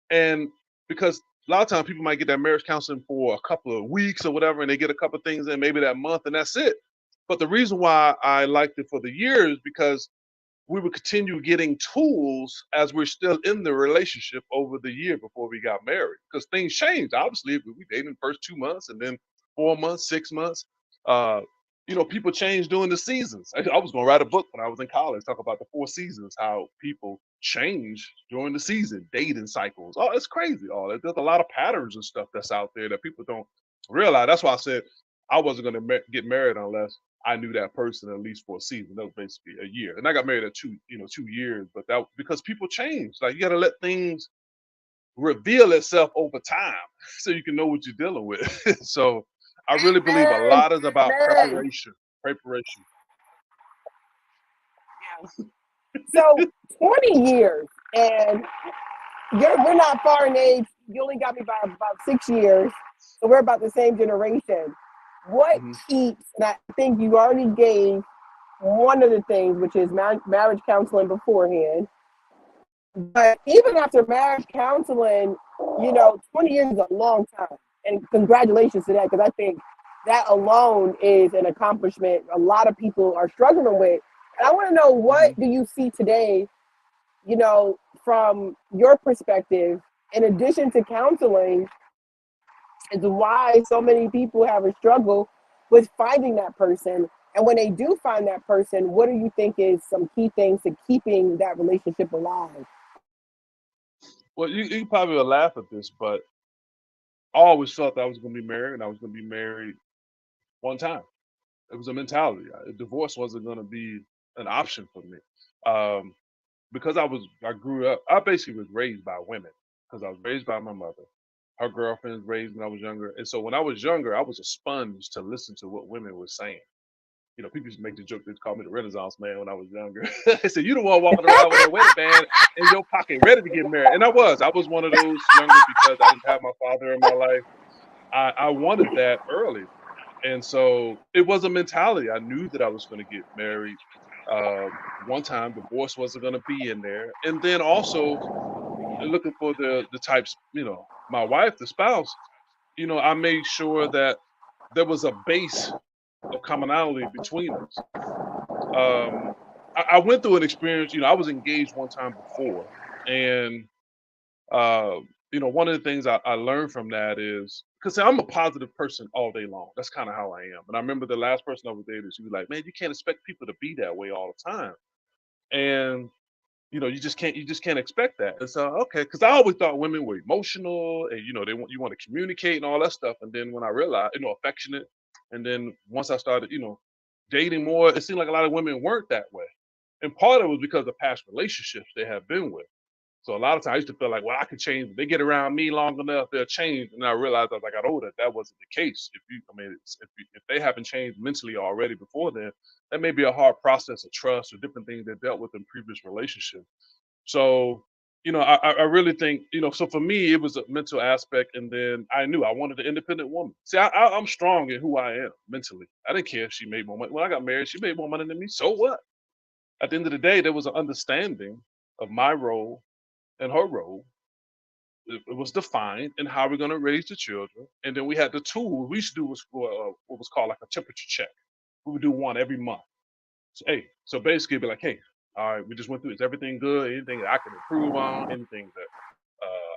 And because a lot of times people might get that marriage counseling for a couple of weeks or whatever, and they get a couple of things in maybe that month, and that's it. But the reason why I liked it for the year is because we would continue getting tools as we're still in the relationship over the year before we got married, because things changed. Obviously, we dated in the first 2 months, and then 4 months, 6 months. uh People change during the seasons. I was going to write a book when I was in college, talk about the 4 seasons, how people change during the season, dating cycles. Oh, it's crazy. There's a lot of patterns and stuff that's out there that people don't realize. That's why I said I wasn't going to get married unless I knew that person at least for a season. That was basically a year. And I got married at 2 years, but that because people change. Like, you got to let things reveal itself over time so you can know what you're dealing with. So I really believe a Amen. lot is about Amen. preparation. Preparation. So 20 years, and we're not far in age. You only got me by about 6 years, so we're about the same generation. What Hmm. keeps, and I think you already gave one of the things, which is marriage counseling beforehand. But even after marriage counseling, 20 years is a long time. And congratulations to that, because I think that alone is an accomplishment a lot of people are struggling with. And I want to know, Hmm. what do you see today, from your perspective, in addition to counseling, is why so many people have a struggle with finding that person. And when they do find that person, what do you think is some key things to keeping that relationship alive? Well, you probably will laugh at this, but I always felt that I was going to be married, and I was going to be married one time. It was a mentality. Divorce wasn't going to be an option for me. Um, because I grew up, I basically was raised by women, because I was raised by my mother. Her girlfriends raised me when I was younger. And so when I was younger, I was a sponge to listen to what women were saying. People used to make the joke, they called me the Renaissance man when I was younger. They said, you the one walking around with that wedding band in your pocket, ready to get married. And I was one of those younger, because I didn't have my father in my life. I wanted that early. And so it was a mentality. I knew that I was going to get married. One time, divorce wasn't going to be in there. And then also looking for the types, my wife, the spouse, I made sure that there was a base of commonality between us. I went through an experience, I was engaged one time before. And, uh, one of the things I learned from that is because I'm a positive person all day long. That's kind of how I am. And I remember the last person I was dating, she was like, man, you can't expect people to be that way all the time. And you just can't expect that. And so, okay, because I always thought women were emotional and you want to communicate and all that stuff. And then when I realized, affectionate, and then once I started, dating more, it seemed like a lot of women weren't that way. And part of it was because of past relationships they have been with. So a lot of times I used to feel like, well, I could change. If they get around me long enough, they'll change. And I realized as I got older, that wasn't the case. If they haven't changed mentally already before then, that may be a hard process of trust or different things they dealt with in previous relationships. So, I really think, so for me, it was a mental aspect. And then I knew I wanted an independent woman. See, I'm strong in who I am mentally. I didn't care if she made more money. When I got married, she made more money than me. So what? At the end of the day, there was an understanding of my role and her role. It was defined and how we're going to raise the children. And then we had the tool we used to do was what was called like a temperature check. We would do one every month. So basically, be like, hey, all right, we just went through. Is everything good? Anything that I can improve on? Anything that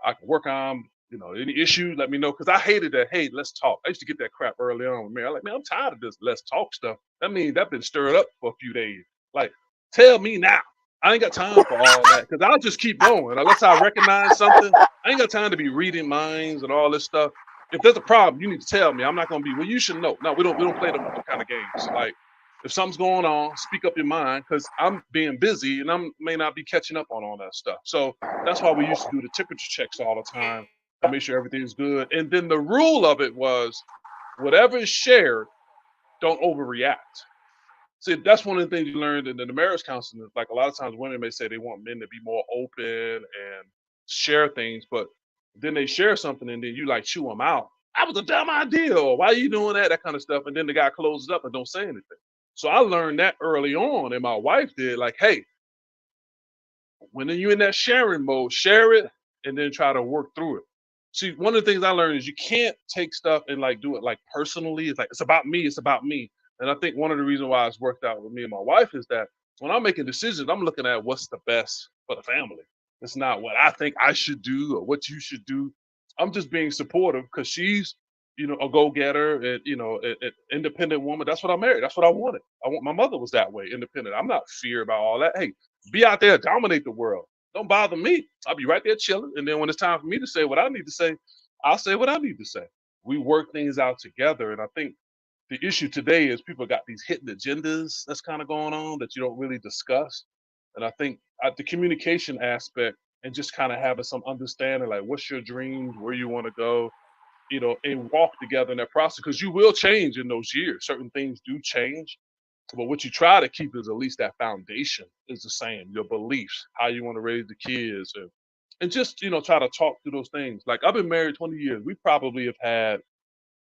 I can work on? Any issues? Let me know. Because I hated that. Hey, let's talk. I used to get that crap early on with me. I'm like, man, I'm tired of this. Let's talk stuff. That means that been stirred up for a few days. Like, tell me now. I ain't got time for all that because I'll just keep going unless I recognize something. I ain't got time to be reading minds and all this stuff. If there's a problem, you need to tell me. I'm not gonna be. Well, you should know. No, we don't play them kind of games. Like if something's going on, speak up your mind because I'm being busy and I may not be catching up on all that stuff. So that's why we used to do the temperature checks all the time to make sure everything's good. And then the rule of it was whatever is shared, don't overreact. See, that's one of the things you learned in the marriage counseling. Like a lot of times women may say they want men to be more open and share things, but then they share something and then you like chew them out. That was a dumb idea, or why are you doing that? That kind of stuff. And then the guy closes up and don't say anything. So I learned that early on, and my wife did. Like, hey, when you're in that sharing mode, share it and then try to work through it. See, one of the things I learned is you can't take stuff and like do it like personally. It's like it's about me, it's about me. And I think one of the reasons why it's worked out with me and my wife is that when I'm making decisions, I'm looking at what's the best for the family. It's not what I think I should do or what you should do. I'm just being supportive because she's, a go-getter and an independent woman. That's what I married. That's what I wanted. My mother was that way, independent. I'm not fear about all that. Hey, be out there, dominate the world. Don't bother me. I'll be right there chilling. And then when it's time for me to say what I need to say, I'll say what I need to say. We work things out together. And I think the issue today is people got these hidden agendas that's kind of going on that you don't really discuss. And I think the communication aspect and just kind of having some understanding, like what's your dreams, where you want to go, and walk together in that process because you will change in those years. Certain things do change. But what you try to keep is at least that foundation is the same, your beliefs, how you want to raise the kids, and just try to talk through those things. Like I've been married 20 years. We probably have had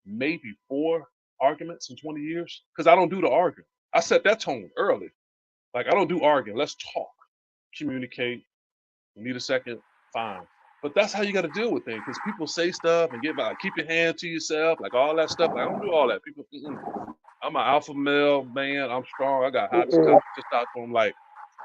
maybe 4 arguments in 20 years because I don't do the arguing. I set that tone early. Like I don't do arguing. Let's talk, communicate. You need a second, fine. But that's how you got to deal with things because people say stuff and get by. Like, keep your hand to yourself, like all that stuff. Like, I don't do all that. People, I'm an alpha male man. I'm strong. I got high testosterone. Like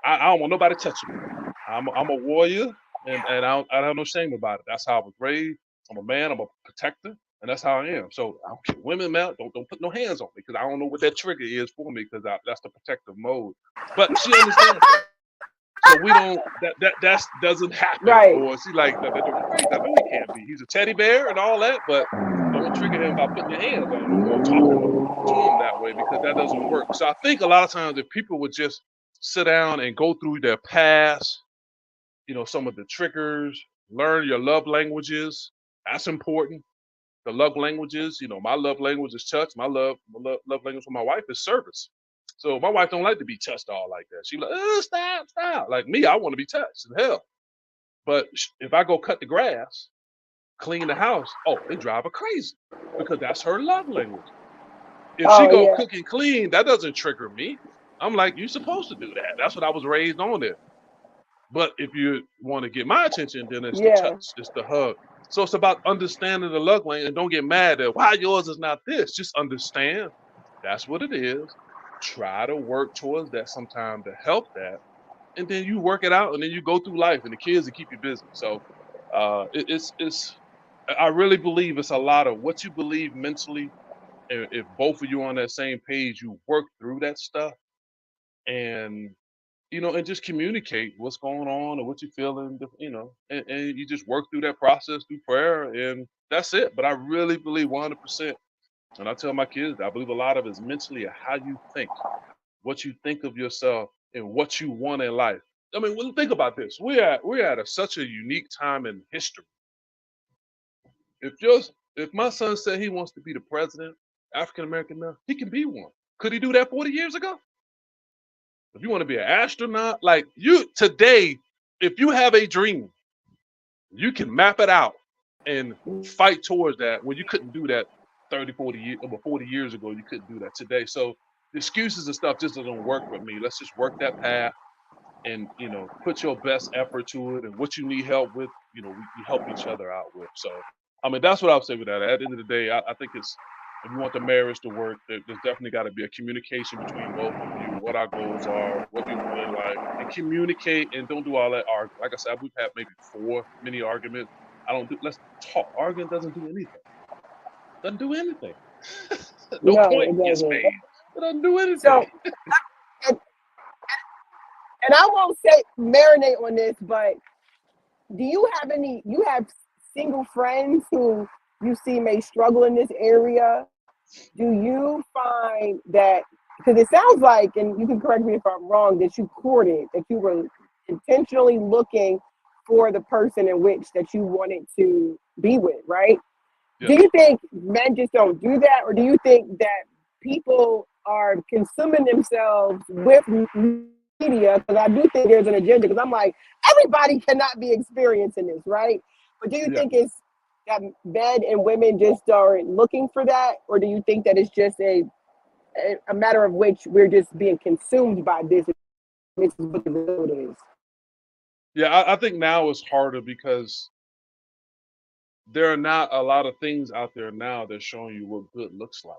I don't want nobody touching me. I'm a warrior, and I don't have no shame about it. That's how I was raised. I'm a man. I'm a protector, and that's how I am. So I don't care, women, man, don't put no hands on me because I don't know what that trigger is for me because that's the protective mode. But she understands that. So we don't that doesn't happen. Right. Or she like that crazy. I know he can't be. He's a teddy bear and all that, but don't trigger him by putting your hands on him or talking to him that way because that doesn't work. So I think a lot of times if people would just sit down and go through their past, some of the triggers, learn your love languages. That's important. The love languages, my love language is touch. My love language for my wife is service. So my wife don't like to be touched all like that. She like, stop. Like me, I want to be touched in hell. But if I go cut the grass, clean the house, oh, it drive her crazy because that's her love language. If she Oh go yeah. cook and clean, that doesn't trigger me. I'm like, you're supposed to do that. That's what I was raised on it. But if you want to get my attention, then it's the Yeah. touch, it's the hug. So it's about understanding the love language, and don't get mad at why yours is not this. Just understand that's what it is. Try to work towards that sometime to help that, and then you work it out, and then you go through life, and the kids will keep you busy. So it's. I really believe it's a lot of what you believe mentally. And if both of you on that same page, you work through that stuff, and and just communicate what's going on and what you're feeling, and you just work through that process through prayer, and that's it. But I really believe 100%, and I tell my kids, I believe a lot of it is mentally how you think, what you think of yourself, and what you want in life. I mean, well, think about this. We're at such a unique time in history. If my son said he wants to be the president, African American male, he can be one. Could he do that 40 years ago? If you want to be an astronaut, like you today, if you have a dream, you can map it out and fight towards that when you couldn't do that 30, 40 years, over 40 years ago, you couldn't do that today. So the excuses and stuff just doesn't work with me. Let's just work that path and, put your best effort to it, and what you need help with, we help each other out with. So, I mean, that's what I would say with that. At the end of the day, I think it's, if you want the marriage to work, there's definitely got to be a communication between both of you, what our goals are, what we want in life, and communicate, and don't do all that arguing. Like I said, we've had maybe 4 mini arguments. Let's talk. Arguing doesn't do anything. Doesn't do anything. No No, point it gets doesn't. made. It doesn't do anything. So, and, and I won't say marinate on this, but do you have single friends who you see may struggle in this area? Do you find that, because it sounds like, and you can correct me if I'm wrong, that you courted, that you were intentionally looking for the person in which that you wanted to be with, right? Yeah. Do you think men just don't do that, or do you think that people are consuming themselves with media? Because I do think there's an agenda, because I'm like, everybody cannot be experiencing this, right? But do you Yeah. think it's that men and women just are looking for that, or do you think that it's just a matter of which we're just being consumed by this? This is what it is. Yeah, I think now it's harder because there are not a lot of things out there now that's showing you what good looks like.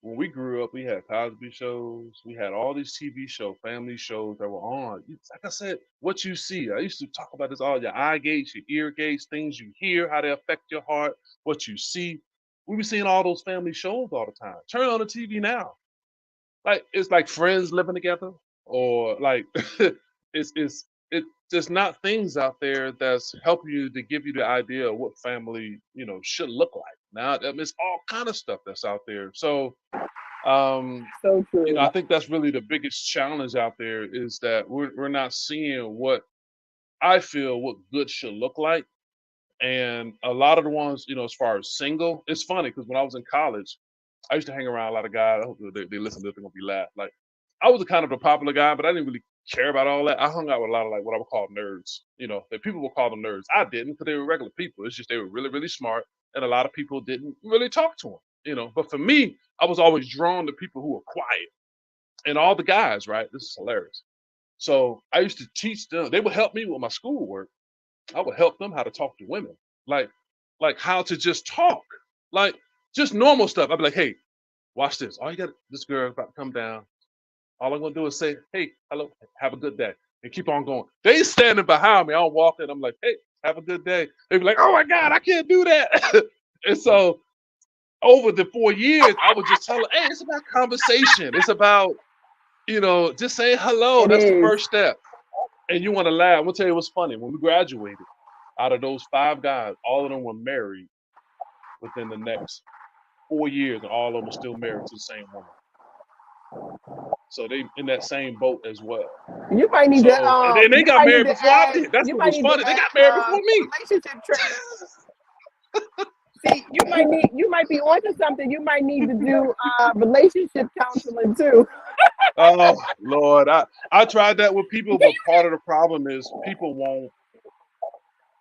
When we grew up, we had Cosby shows, we had all these TV shows, family shows that were on. Like I said, what you see, I used to talk about this all, your eye gates, your ear gates, things you hear, how they affect your heart, what you see. We were seeing all those family shows all the time. Turn on the TV now. Like it's like friends living together, or like it's just not things out there that's helping you to give you the idea of what family should look like. Now it's all kind of stuff that's out there. So So true. I think that's really the biggest challenge out there, is that we're not seeing what I feel what good should look like. And a lot of the ones, as far as single, it's funny because when I was in college, I used to hang around a lot of guys. I hope they listen to this, they're gonna be laugh. Like I was a kind of the popular guy, but I didn't really care about all that. I hung out with a lot of like what I would call nerds. That people would call them nerds. I didn't, because they were regular people. It's just they were really, really smart, and a lot of people didn't really talk to them. But for me, I was always drawn to people who were quiet, and all the guys. Right? This is hilarious. So I used to teach them. They would help me with my schoolwork. I would help them how to talk to women, like how to just talk, like just normal stuff. I'd be like, hey, watch this. All you got, this girl about to come down. All I'm gonna do is say, hey, hello, have a good day, and keep on going. They standing behind me. I'm walking. I'm like, hey, have a good day. They be like, oh my God, I can't do that. And so over the 4 years, I would just tell her, hey, it's about conversation. It's about, just saying hello. It That's the is. first step. And you want to laugh. I'm gonna tell you what's funny. When we graduated, out of those 5 guys, all of them were married within the next 4 years, and all of them are still married to the same woman. So they in that same boat as well. You might need So to. and then they You got might married need to before I add. did. That's You what might was need funny. to They add got married before me. relationship training. See, you might be onto something. You might need to do relationship counseling too. Oh Lord, I tried that with people, but part of the problem is people won't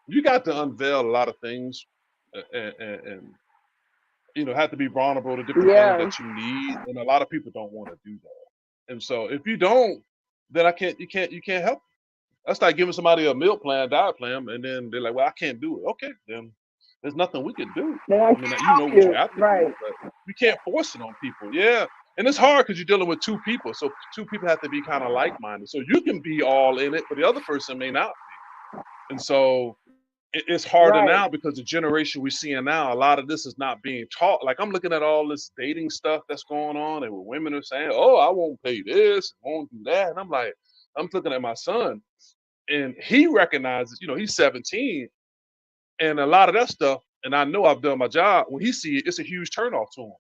you got to unveil a lot of things, and have to be vulnerable to different things Yeah, that you need, and a lot of people don't want to do that. And so if you don't, then you can't help. That's like giving somebody a meal plan, diet plan, and then they're like, "Well, I can't do it." Okay, then there's nothing we can do. then I I can't mean, you help know what you you. have to do, Right, but you can't force it on people. Yeah, and it's hard because you're dealing with two people, so two people have to be kind of like-minded. So you can be all in it, but the other person may not be. And so it's harder right. now because the generation we're seeing now, a lot of this is not being taught. Like I'm looking at all this dating stuff that's going on, and women are saying, "Oh, I won't pay this, won't do that," and I'm like, I'm looking at my son, and he recognizes, he's 17, and a lot of that stuff, and I know I've done my job. When he see it, it's a huge turnoff to him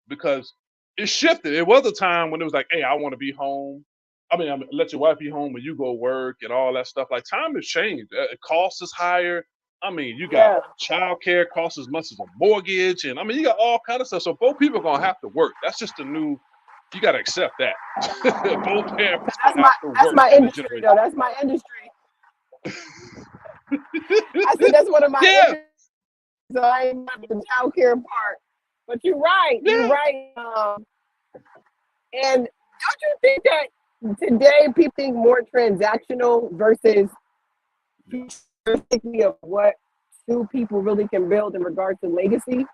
because it shifted. It was a time when it was like, "Hey, I want to be home." I mean, let your wife be home when you go work and all that stuff. Like time has changed. Cost is higher. I mean, you got Yeah, childcare costs as much as a mortgage, and I mean, you got all kind of stuff. So both people are gonna have to work. That's just the new. You got to accept that. Both parents that's gonna my have to that's work my in this industry generation. though. That's my industry. I said that's one of my Yeah, industries. So I ain't got the child care part. But you're right. You're yeah. right. And don't you think that today people think more transactional versus futuristically of what two people really can build in regards to legacy?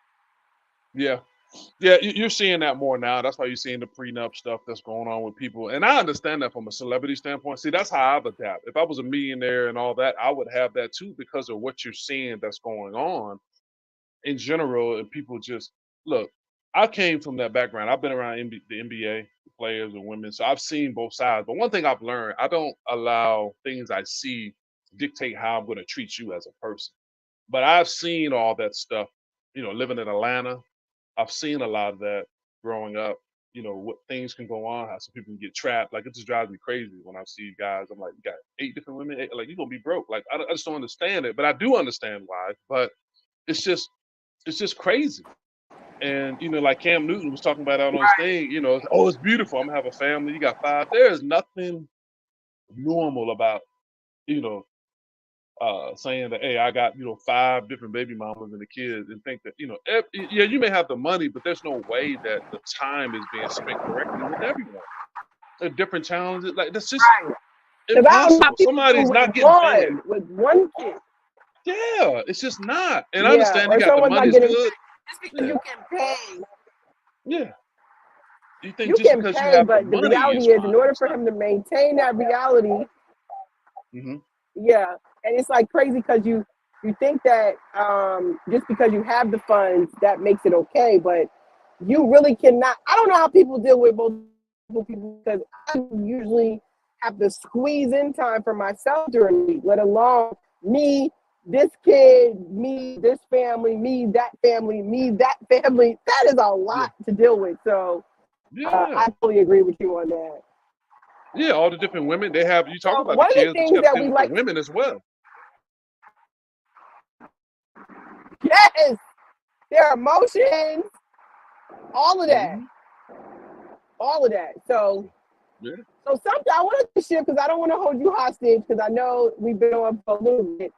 Yeah. Yeah, you're seeing that more now. That's why you're seeing the prenup stuff that's going on with people. And I understand that from a celebrity standpoint. See, that's how I've adapted. If I was a millionaire and all that, I would have that too because of what you're seeing that's going on in general. And people just look, I came from that background. I've been around the NBA players and women. So I've seen both sides. But one thing I've learned, I don't allow things I see dictate how I'm going to treat you as a person. But I've seen all that stuff, living in Atlanta. I've seen a lot of that growing up. What things can go on, how some people can get trapped. Like it just drives me crazy when I see guys. I'm like, you got 8 different women. Like you're gonna be broke. Like I just don't understand it, but I do understand why. But it's just it's just crazy. And like Cam Newton was talking about out on his thing. Oh, it's beautiful. I'm gonna have a family. You got 5. There is nothing normal about you know saying that, hey, I got 5 different baby mamas and the kids, and think that yeah, you may have the money, but there's no way that the time is being spent correctly with everyone. There are different challenges, like that's just Right. Because I don't know how impossible. people do Somebody's with not getting fed. one kid. Yeah, it's just not. And I Yeah, understand you or got the someone's not money's getting good. just because Yeah, yeah. You think you just can because you pay, have the but the money is reality is, fine? in order It's for not. him to maintain that reality, Hmm. yeah, and it's like crazy because you think that just because you have the funds that makes it okay, but you really cannot. I don't know how people deal with multiple people because I usually have to squeeze in time for myself during the week, let alone me, this kid, me, this family, me, that family, me, that family. That is a Yeah, lot to deal with. So yeah, I totally agree with you on that. yeah. All the different women they have. You talk So about the one of the kids, but you things have to that deal we with the like, women as well. yes, their emotions, all of that, Hmm. all of that. So Yeah. something I wanted to shift because I don't want to hold you hostage because I know we've been on for a little bit,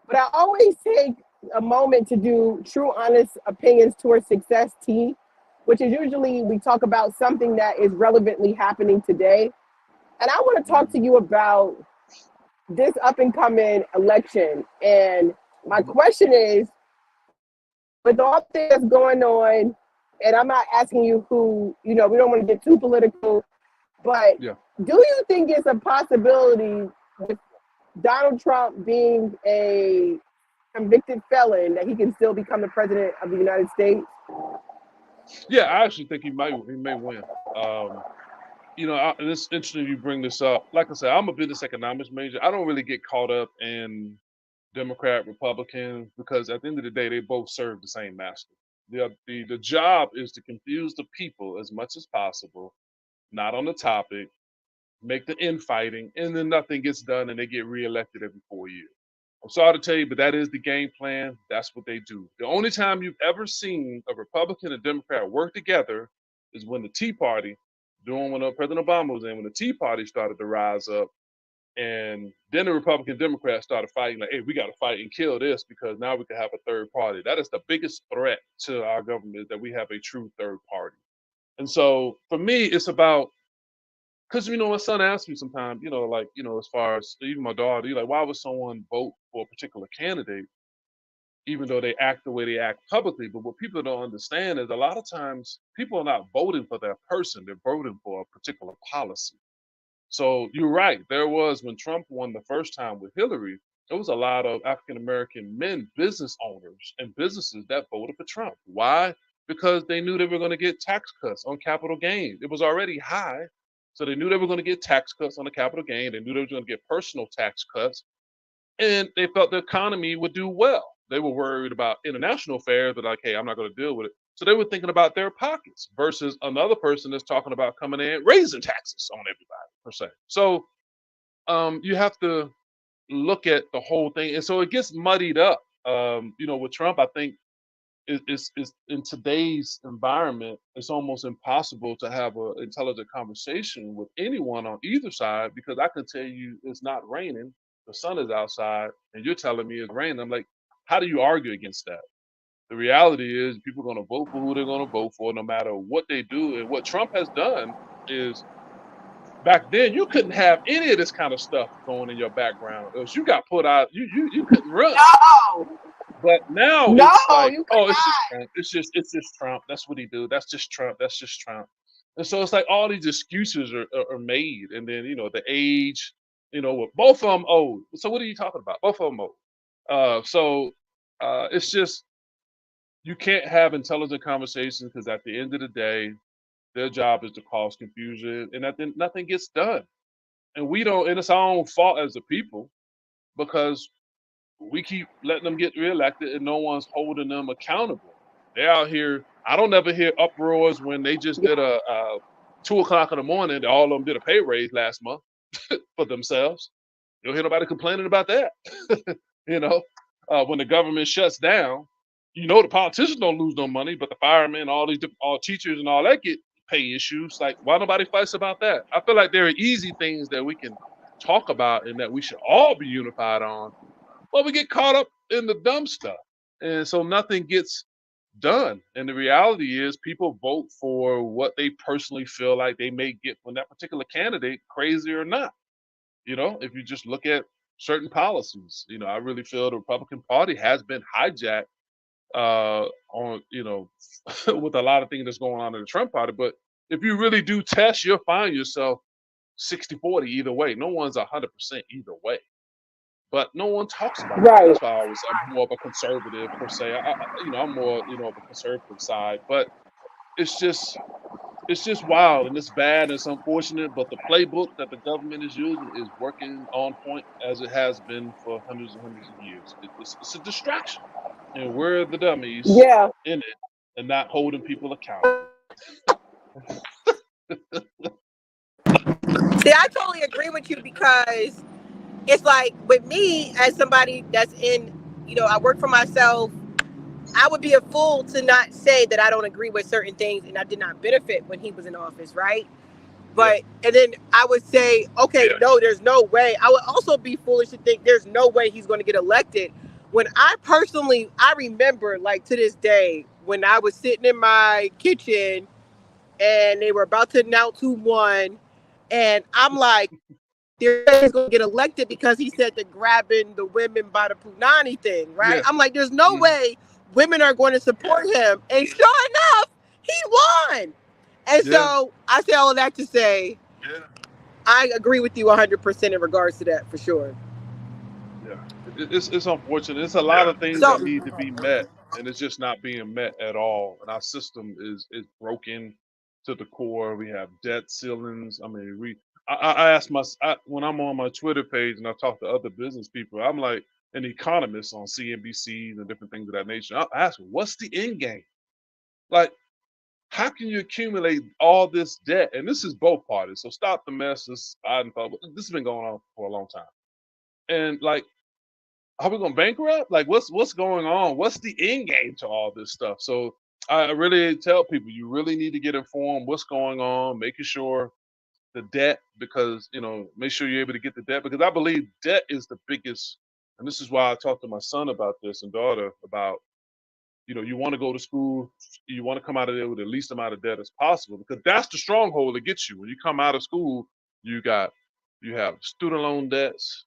but I always take a moment to do true, honest opinions towards success T, which is usually we talk about something that is relevantly happening today. And I want to talk to Hmm. you about this up and coming election. And my Hmm. question is, with all things that's going on, and I'm not asking you who, we don't want to get too political, but Yeah. do you think it's a possibility with Donald Trump being a convicted felon that he can still become the president of the United States? Yeah, I actually think he may win. And it's interesting you bring this up. Like I said, I'm a business economics major. I don't really get caught up in Democrat, Republican, because at the end of the day, they both serve the same master. The job is to confuse the people as much as possible, not on the topic, make the infighting, and then nothing gets done, and they get reelected every 4 years. I'm sorry to tell you, but that is the game plan. That's what they do. The only time you've ever seen a Republican and Democrat work together is when the Tea Party, doing when President Obama was in, when the Tea Party started to rise up. And then the Republican Democrats started fighting, like, hey, we got to fight and kill this because now we can have a third party. That is the biggest threat to our government, that we have a true third party. And so for me, it's about, because, my son asks me sometimes, like, as far as even my daughter, like, why would someone vote for a particular candidate, even though they act the way they act publicly? But what people don't understand is a lot of times people are not voting for that person, they're voting for a particular policy. So you're right. There was, when Trump won the first time with Hillary, there was a lot of African American men, business owners and businesses that voted for Trump. Why? Because they knew they were going to get tax cuts on capital gains. It was already high. So they knew they were going to get tax cuts on the capital gain. They knew they were going to get personal tax cuts. And they felt the economy would do well. They were worried about international affairs, but like, hey, I'm not going to deal with it. So they were thinking about their pockets versus another person that's talking about coming in, raising taxes on everybody, per se. So you have to look at the whole thing. And so it gets muddied up. With Trump, I think it's in today's environment, it's almost impossible to have an intelligent conversation with anyone on either side, because I can tell you it's not raining, the sun is outside, and you're telling me it's raining. I'm like, how do you argue against that? The reality is people are going to vote for who they're going to vote for, no matter what they do. And what Trump has done is, back then you couldn't have any of this kind of stuff going in your background, else you got put out. You couldn't run. No, But now no, it's like, you could oh, it's just not. Trump. It's just Trump. That's what he do. That's just Trump. That's just Trump. And so it's like all these excuses are made, and then the age, both of them old. So what are you talking about? Both of them old. It's just, you can't have intelligent conversations, because at the end of the day, their job is to cause confusion, and nothing gets done. And we don't. And it's our own fault as a people, because we keep letting them get reelected and no one's holding them accountable. They're out here. I don't ever hear uproars when they just did a 2 o'clock in the morning. All of them did a pay raise last month for themselves. You don't hear nobody complaining about that. you know, when the government shuts down, the politicians don't lose no money, but the firemen, all teachers and all that get pay issues. Like, why nobody fights about that? I feel like there are easy things that we can talk about and that we should all be unified on, but we get caught up in the dumb stuff. And so nothing gets done. And the reality is people vote for what they personally feel like they may get from that particular candidate, crazy or not. If you just look at certain policies, I really feel the Republican Party has been hijacked on, with a lot of things that's going on in the Trump party. But if you really do test, you'll find yourself 60-40 either way. No one's 100% either way, but no one talks about that. Right. That's why I'm more of a conservative per se. I'm more, of a conservative side, but it's just, wild, and it's bad, and it's unfortunate. But the playbook that the government is using is working on point, as it has been for hundreds and hundreds of years. It's a distraction, and we're the dummies Yeah. in it, and not holding people accountable. See, I totally agree with you, because it's like, with me as somebody that's in, I work for myself. I would be a fool to not say that I don't agree with certain things and I did not benefit when he was in office, right? Yeah, And then I would say, okay, no, there's no way. I would also be foolish to think there's no way he's going to get elected. When I remember, like, to this day, when I was sitting in my kitchen and they were about to announce who won, and I'm like, he's going to get elected because he said the grabbing the women by the punani thing, right? yeah, I'm like, there's no mhm, way women are going to support him. And sure enough, he won. And yeah. so I say all of that to say, I agree with you 100% in regards to that, for sure. Yeah, it's unfortunate. It's a lot of things So, that need to be met, and it's just not being met at all. And our system is broken to the core. We have debt ceilings. I mean, I ask when I'm on my Twitter page and I talk to other business people, I'm like an economist on CNBC and different things of that nature. I ask them, what's the end game? Like, how can you accumulate all this debt? And this is both parties. So stop the mess. This has been going on for a long time. And like, are we going bankrupt? Like, what's going on? What's the end game to all this stuff? So I really tell people, you really need to get informed what's going on, making sure the debt because, make sure you're able to get the debt because I believe debt is the biggest. And this is why I talked to my son about this and daughter about, you want to go to school, you want to come out of there with the least amount of debt as possible because that's the stronghold that gets you. When you come out of school, you have student loan debts,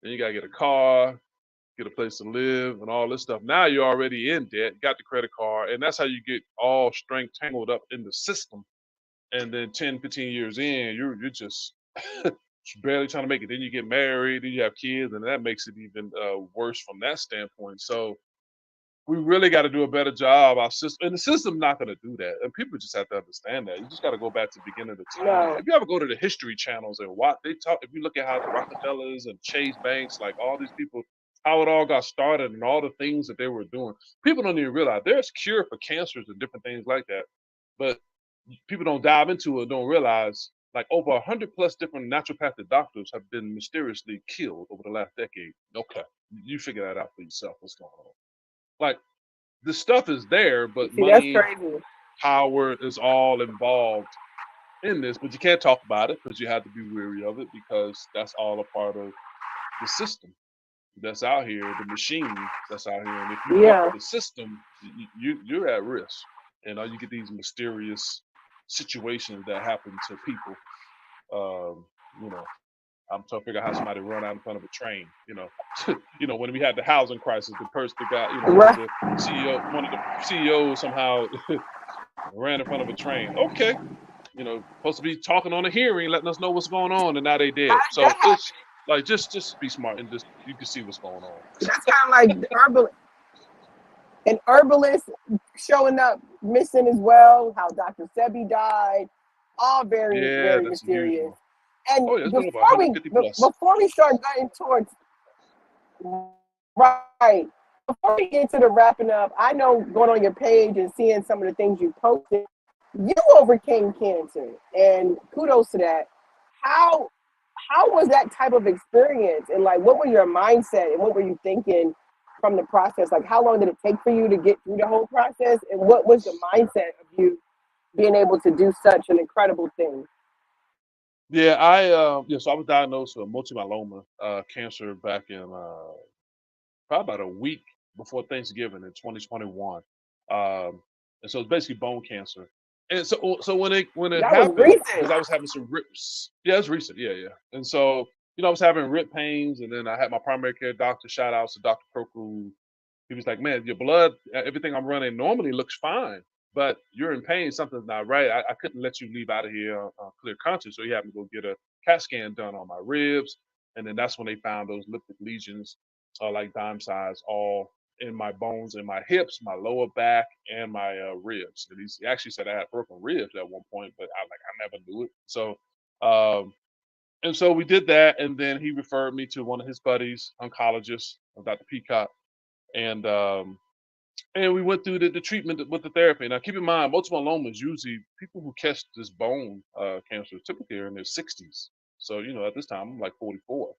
then you got to get a car, get a place to live and all this stuff. Now you're already in debt, got the credit card, and that's how you get all strength tangled up in the system. And then 10, 15 years in, you're just barely trying to make it. Then you get married, then you have kids, and that makes it even worse from that standpoint. So we really got to do a better job. Our system, and the system's not going to do that. And people just have to understand that. You just got to go back to the beginning of the time. No. If you ever go to the history channels and watch, they talk. If you look at how the Rockefellers and Chase Banks, like all these people, how it all got started and all the things that they were doing, people don't even realize there's cure for cancers and different things like that. But people don't dive into it, don't realize like over 100 plus different naturopathic doctors have been mysteriously killed over the last decade. Okay, you figure that out for yourself. What's going on? Like the stuff is there, but See, that's money, crazy. power is all involved in this. But you can't talk about it because you have to be weary of it because that's all a part of the system that's out here, the machine that's out here. And if you buck Yeah. the system, you're at risk. And you get these mysterious situations that happen to people. Um, you know, I'm trying to figure out how somebody run out in front of a train. When we had the housing crisis, the person, the guy, Right. one of the CEOs somehow ran in front of a train. Okay, supposed to be talking on a hearing, letting us know what's going on, and now they dead. How did So that happen? it's like just be smart and just you can see what's going on. That's kind of like an herbalist showing up missing as well. How Dr. Sebi died. All very, Yeah, very that's a huge mysterious. one. And Oh yeah, it's been over before we 150 plus. before we start getting towards right, before we get to the wrapping up, I know going on your page and seeing some of the things you posted, you overcame cancer, and kudos to that. How how was that type of experience, and like, what were your mindset, and what were you thinking from the process? Like, how long did it take for you to get through the whole process, and what was the mindset of you being able to do such an incredible thing? Yeah, so I was diagnosed with multiple myeloma cancer back in probably about a week before Thanksgiving in 2021. And so it's basically bone cancer. And so when it That was happened, recent. because I was having some rips. Yeah, it's recent. Yeah, yeah. And so, I was having rip pains, and then I had my primary care doctor, shout outs to Dr. Croker. He was like, "Man, your blood, everything I'm running normally looks fine, but you're in pain. Something's not right. I couldn't let you leave out of here clear conscious, so he had me go get a CAT scan done on my ribs, and then that's when they found those lymphatic lesions, like dime size, all in my bones, in my hips, my lower back, and my ribs. And he actually said I had broken ribs at one point, but I never knew it. So, and so we did that, and then he referred me to one of his buddies, oncologist, Dr. Peacock, and we went through the treatment with the therapy. Now, keep in mind, multiple myeloma is usually people who catch this bone cancer typically are in their 60s. So, at this time, I'm like 44.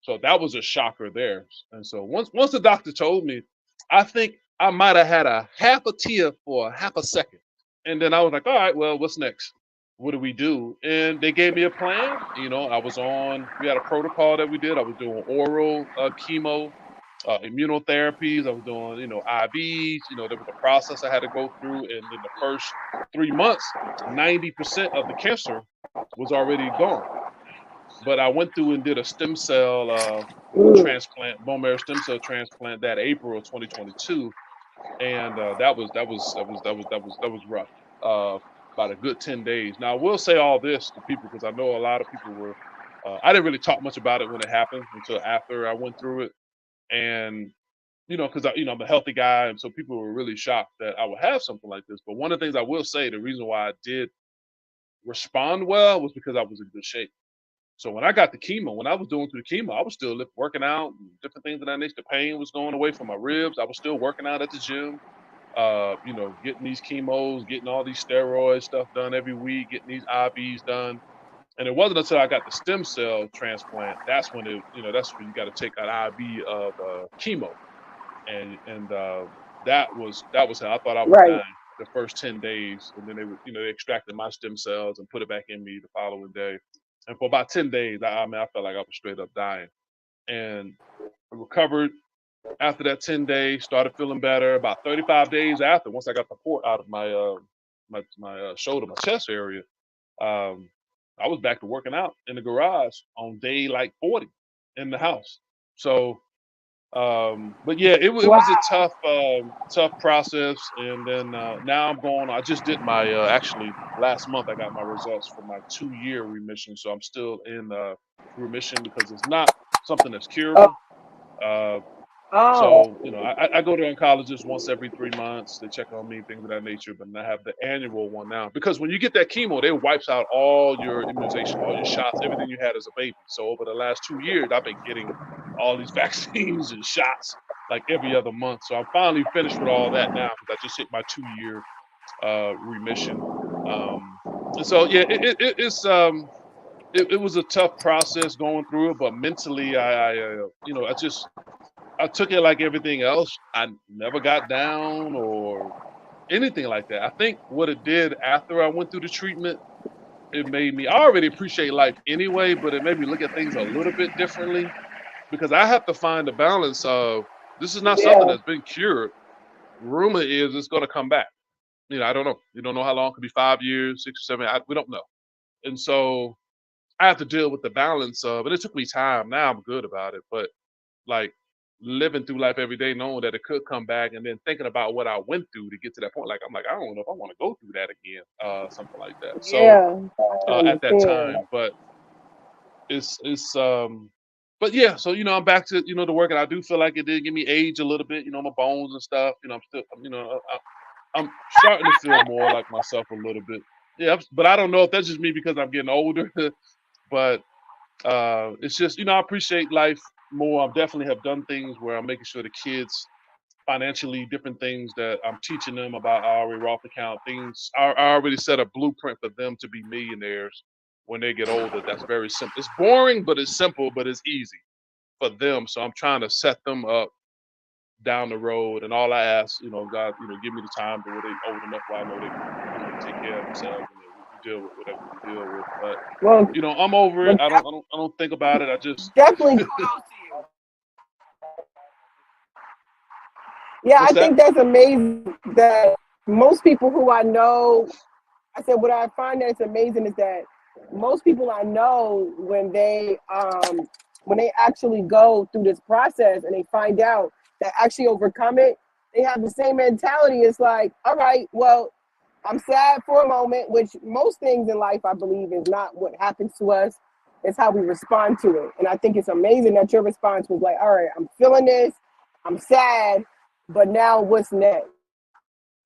So that was a shocker there. And so once the doctor told me, I think I might have had a half a tear for a half a second. And then I was like, all right, well, what's next? What do we do? And they gave me a plan. We had a protocol that we did. I was doing oral chemo, immunotherapies. I was doing, IVs. There was a process I had to go through. And in the first 3 months, 90% of the cancer was already gone. But I went through and did a stem cell Mm. transplant, bone marrow stem cell transplant that April of 2022, and that was rough. About a good 10 days. Now I will say all this to people because I know a lot of people were. I didn't really talk much about it when it happened until after I went through it, and because I'm a healthy guy, and so people were really shocked that I would have something like this. But one of the things I will say, the reason why I did respond well was because I was in good shape. So when I got the chemo, when I was doing through the chemo, I was still working out, and different things of that nature. The pain was going away from my ribs. I was still working out at the gym, getting these chemos, getting all these steroid stuff done every week, getting these IVs done. And it wasn't until I got the stem cell transplant that's when that's when you got to take an IV of chemo, and that was how I thought I was Right. dying the first 10 days, and then they extracted my stem cells and put it back in me the following day. And for about 10 days, I mean, I felt like I was straight up dying. And I recovered after that 10 days, started feeling better. About 35 days after, once I got the port out of my shoulder, my chest area, um, I was back to working out in the garage on day like 40 in the house. So, but yeah, it Wow. was a tough process. And then now I'm going. I just did my actually last month. I got my results for my 2-year remission. So I'm still in remission because it's not something that's Oh, curable. Uh, oh, so, I go to oncologists once every 3 months. They check on me, things of that nature. But I have the annual one now because when you get that chemo, it wipes out all your immunization, all your shots, everything you had as a baby. So over the last 2 years, I've been getting all these vaccines and shots like every other month. So I'm finally finished with all that now because I just hit my 2-year remission. And so yeah, it was a tough process going through it, but mentally, I took it like everything else. I never got down or anything like that. I think what it did after I went through the treatment, it made me, I already appreciate life anyway, but it made me look at things a little bit differently because I have to find the balance of this is not something yeah, that's been cured. Rumor is it's going to come back. I don't know. You don't know how long. It could be 5 years, 6 or 7. We don't know. And so I have to deal with the balance of, and it took me time. Now I'm good about it, but like living through life every day, knowing that it could come back, and then thinking about what I went through to get to that point. Like I'm like, I don't know if I want to go through that again, something like that. So yeah. I can at that understand. time, but it's but yeah. So I'm back to the work, and I do feel like it did give me age a little bit. My bones and stuff. I'm still I'm starting to feel more like myself a little bit. Yeah, but I don't know if that's just me because I'm getting older, but it's just I appreciate life more. I definitely have done things where I'm making sure the kids financially different things that I'm teaching them about IRA Roth account things. I already set a blueprint for them to be millionaires when they get older. That's very simple. It's boring, but it's simple, but it's easy for them. So I'm trying to set them up down the road. And all I ask, God, give me the time to where they old enough where I know they can, take care of themselves and then we deal with whatever we deal with. But Well, I'm over well, it. I don't think about it. I just definitely kudos to you. Yeah, what's I that? think that's amazing that most people who I know, I said what I find that's amazing is that most people I know when they actually go through this process and they find out that actually overcome it, they have the same mentality. It's like, all right, well, I'm sad for a moment, which most things in life I believe is not what happens to us, it's how we respond to it. And I think it's amazing that your response was like, all right, I'm feeling this, I'm sad, but now what's next?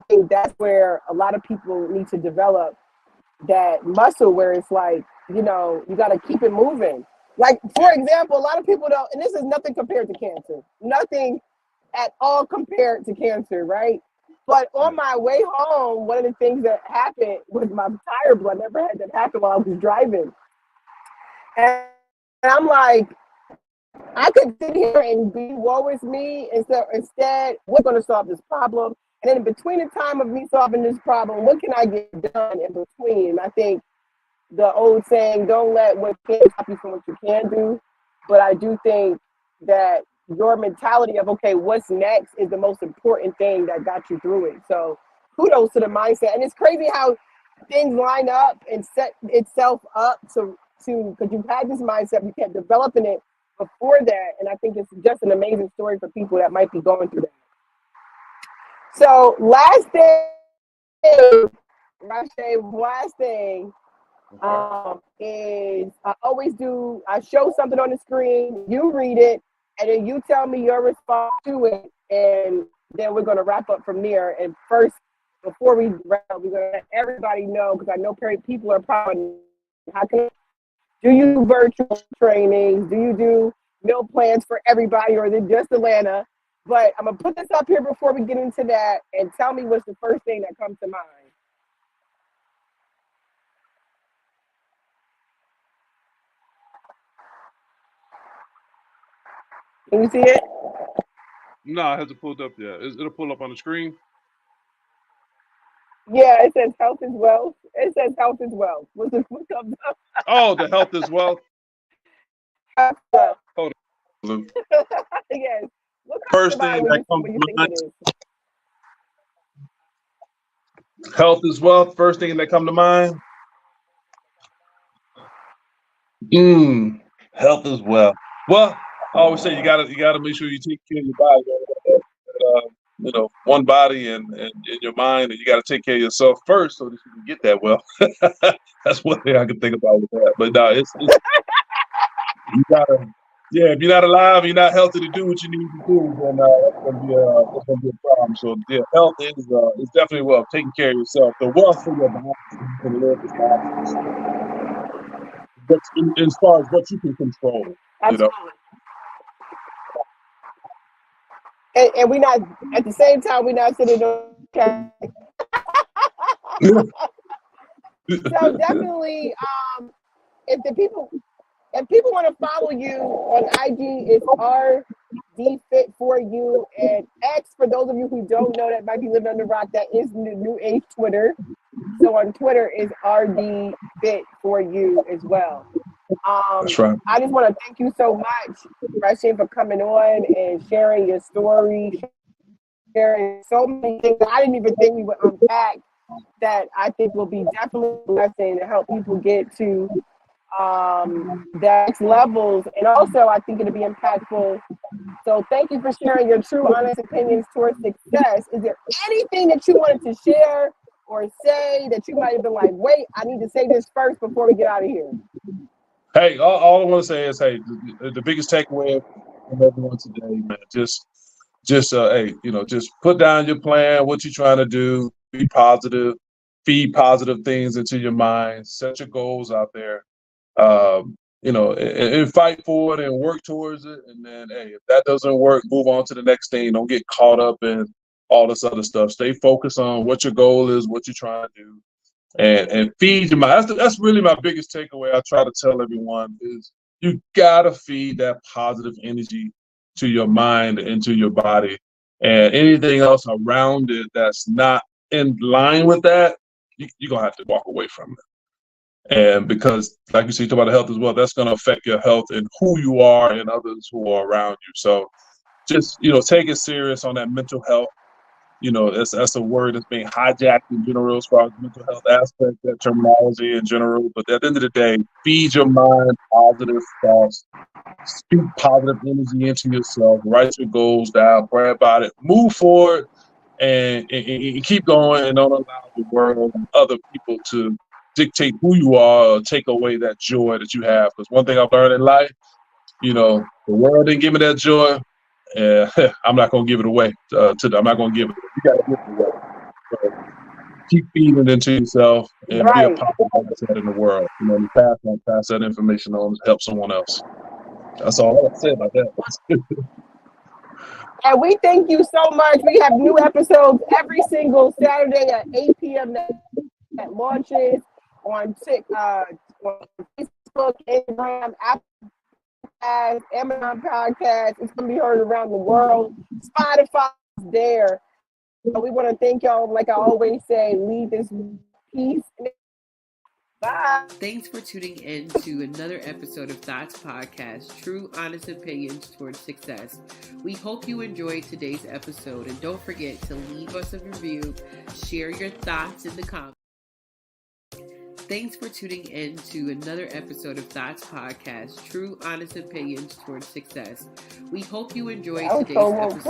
I think that's where a lot of people need to develop that muscle where it's like, you got to keep it moving. Like, for Yeah. example, a lot of people don't, and this is nothing compared to cancer, nothing at all compared to cancer, right? But on Yeah. my way home, one of the things that happened was my tire blew. I never had that happen while I was driving. And I'm like, I could sit here and be woe is me. Instead, we're going to solve this problem. And then in between the time of me solving this problem, what can I get done in between? And I think the old saying, don't let what can stop you from what you can do. But I do think that your mentality of, okay, what's next is the most important thing that got you through it. So kudos to the mindset. And it's crazy how things line up and set itself up because you've had this mindset, you kept developing it before that. And I think it's just an amazing story for people that might be going through that. So last thing, last thing Okay. is I show something on the screen, you read it, and then you tell me your response to it, and then we're going to wrap up from there. And first, before we wrap up, we're going to let everybody know, because I know people are probably, how can do you do virtual trainings? Do you do meal plans for everybody, or is it just Atlanta? But I'm going to put this up here before we get into that, and tell me what's the first thing that comes to mind. Can you see it? No, it hasn't pulled up yet. It'll pull up on the screen. Yeah, it says health is wealth. It says health is wealth. What comes up? Oh, the health is wealth. So, Hold on. yes. What comes First to mind thing when that you comes when you to think mind, it is? health is wealth. First thing that come to mind. Health is wealth. Well, I always say you gotta make sure you take care of your body. One body and your mind, and you got to take care of yourself first so that you can get that well. That's one thing I can think about with that. But no, it's you gotta. Yeah, if you're not alive, you're not healthy to do what you need to do, then that's gonna be a problem. So yeah, health is definitely wealth. Taking care of yourself, the wealth for your body, so you can live the life. But as far as what you can control, you know. Absolutely. And we not at the same time we not sitting okay. So definitely, if the people if people want to follow you on IG, it's RD Fit for You, and X, for those of you who don't know that might be living on the rock, that is the new age Twitter. So on Twitter is RD Fit for You as well. That's right. I just want to thank you so much, Rashane, for coming on and sharing your story, sharing so many things I didn't even think we would unpack that I think will be definitely a blessing to help people get to the next levels. And also, I think it'll be impactful. So thank you for sharing your true, honest opinions towards success. Is there anything that you wanted to share or say that you might have been like, wait, I need to say this first before we get out of here? Hey, all I want to say is, hey, the biggest takeaway from everyone today, man, hey, just put down your plan, what you're trying to do, be positive, feed positive things into your mind, set your goals out there, and fight for it and work towards it. And then, hey, if that doesn't work, move on to the next thing. Don't get caught up in all this other stuff. Stay focused on what your goal is, what you're trying to do, and feed your mind. That's really my biggest takeaway. I try to tell everyone is you gotta feed that positive energy to your mind and to your body, and anything else around it that's not in line with that, you're gonna have to walk away from it. And because, like you said, you talk about health as well, that's gonna affect your health and who you are and others who are around you. So just take it serious on that mental health. That's a word that's being hijacked in general as far as mental health aspect, that terminology in general. But at the end of the day, feed your mind positive thoughts, speak positive energy into yourself, write your goals down, pray about it, move forward, and keep going, and don't allow the world and other people to dictate who you are or take away that joy that you have. Because one thing I've learned in life, the world didn't give me that joy. I'm not going to give it away to them. I'm not going to give it. You got to give it away. So keep feeding it into yourself and be a Right. positive mindset in the world. You pass that information on to help someone else. That's all I have to say about that. And we thank you so much. We have new episodes every single Saturday at 8 p.m. that launches on Facebook, Instagram, Apple Podcasts, Amazon Podcasts. It's going to be heard around the world. Spotify is there. So we want to thank y'all. Like I always say, leave this peace. Bye. Thanks for tuning in to another episode of Thoughts Podcast, True Honest Opinions Towards Success. We hope you enjoyed today's episode, and don't forget to leave us a review, share your thoughts in the comments. Thanks for tuning in to another episode of Thoughts Podcast, True Honest Opinions Towards Success. We hope you enjoyed today's episode.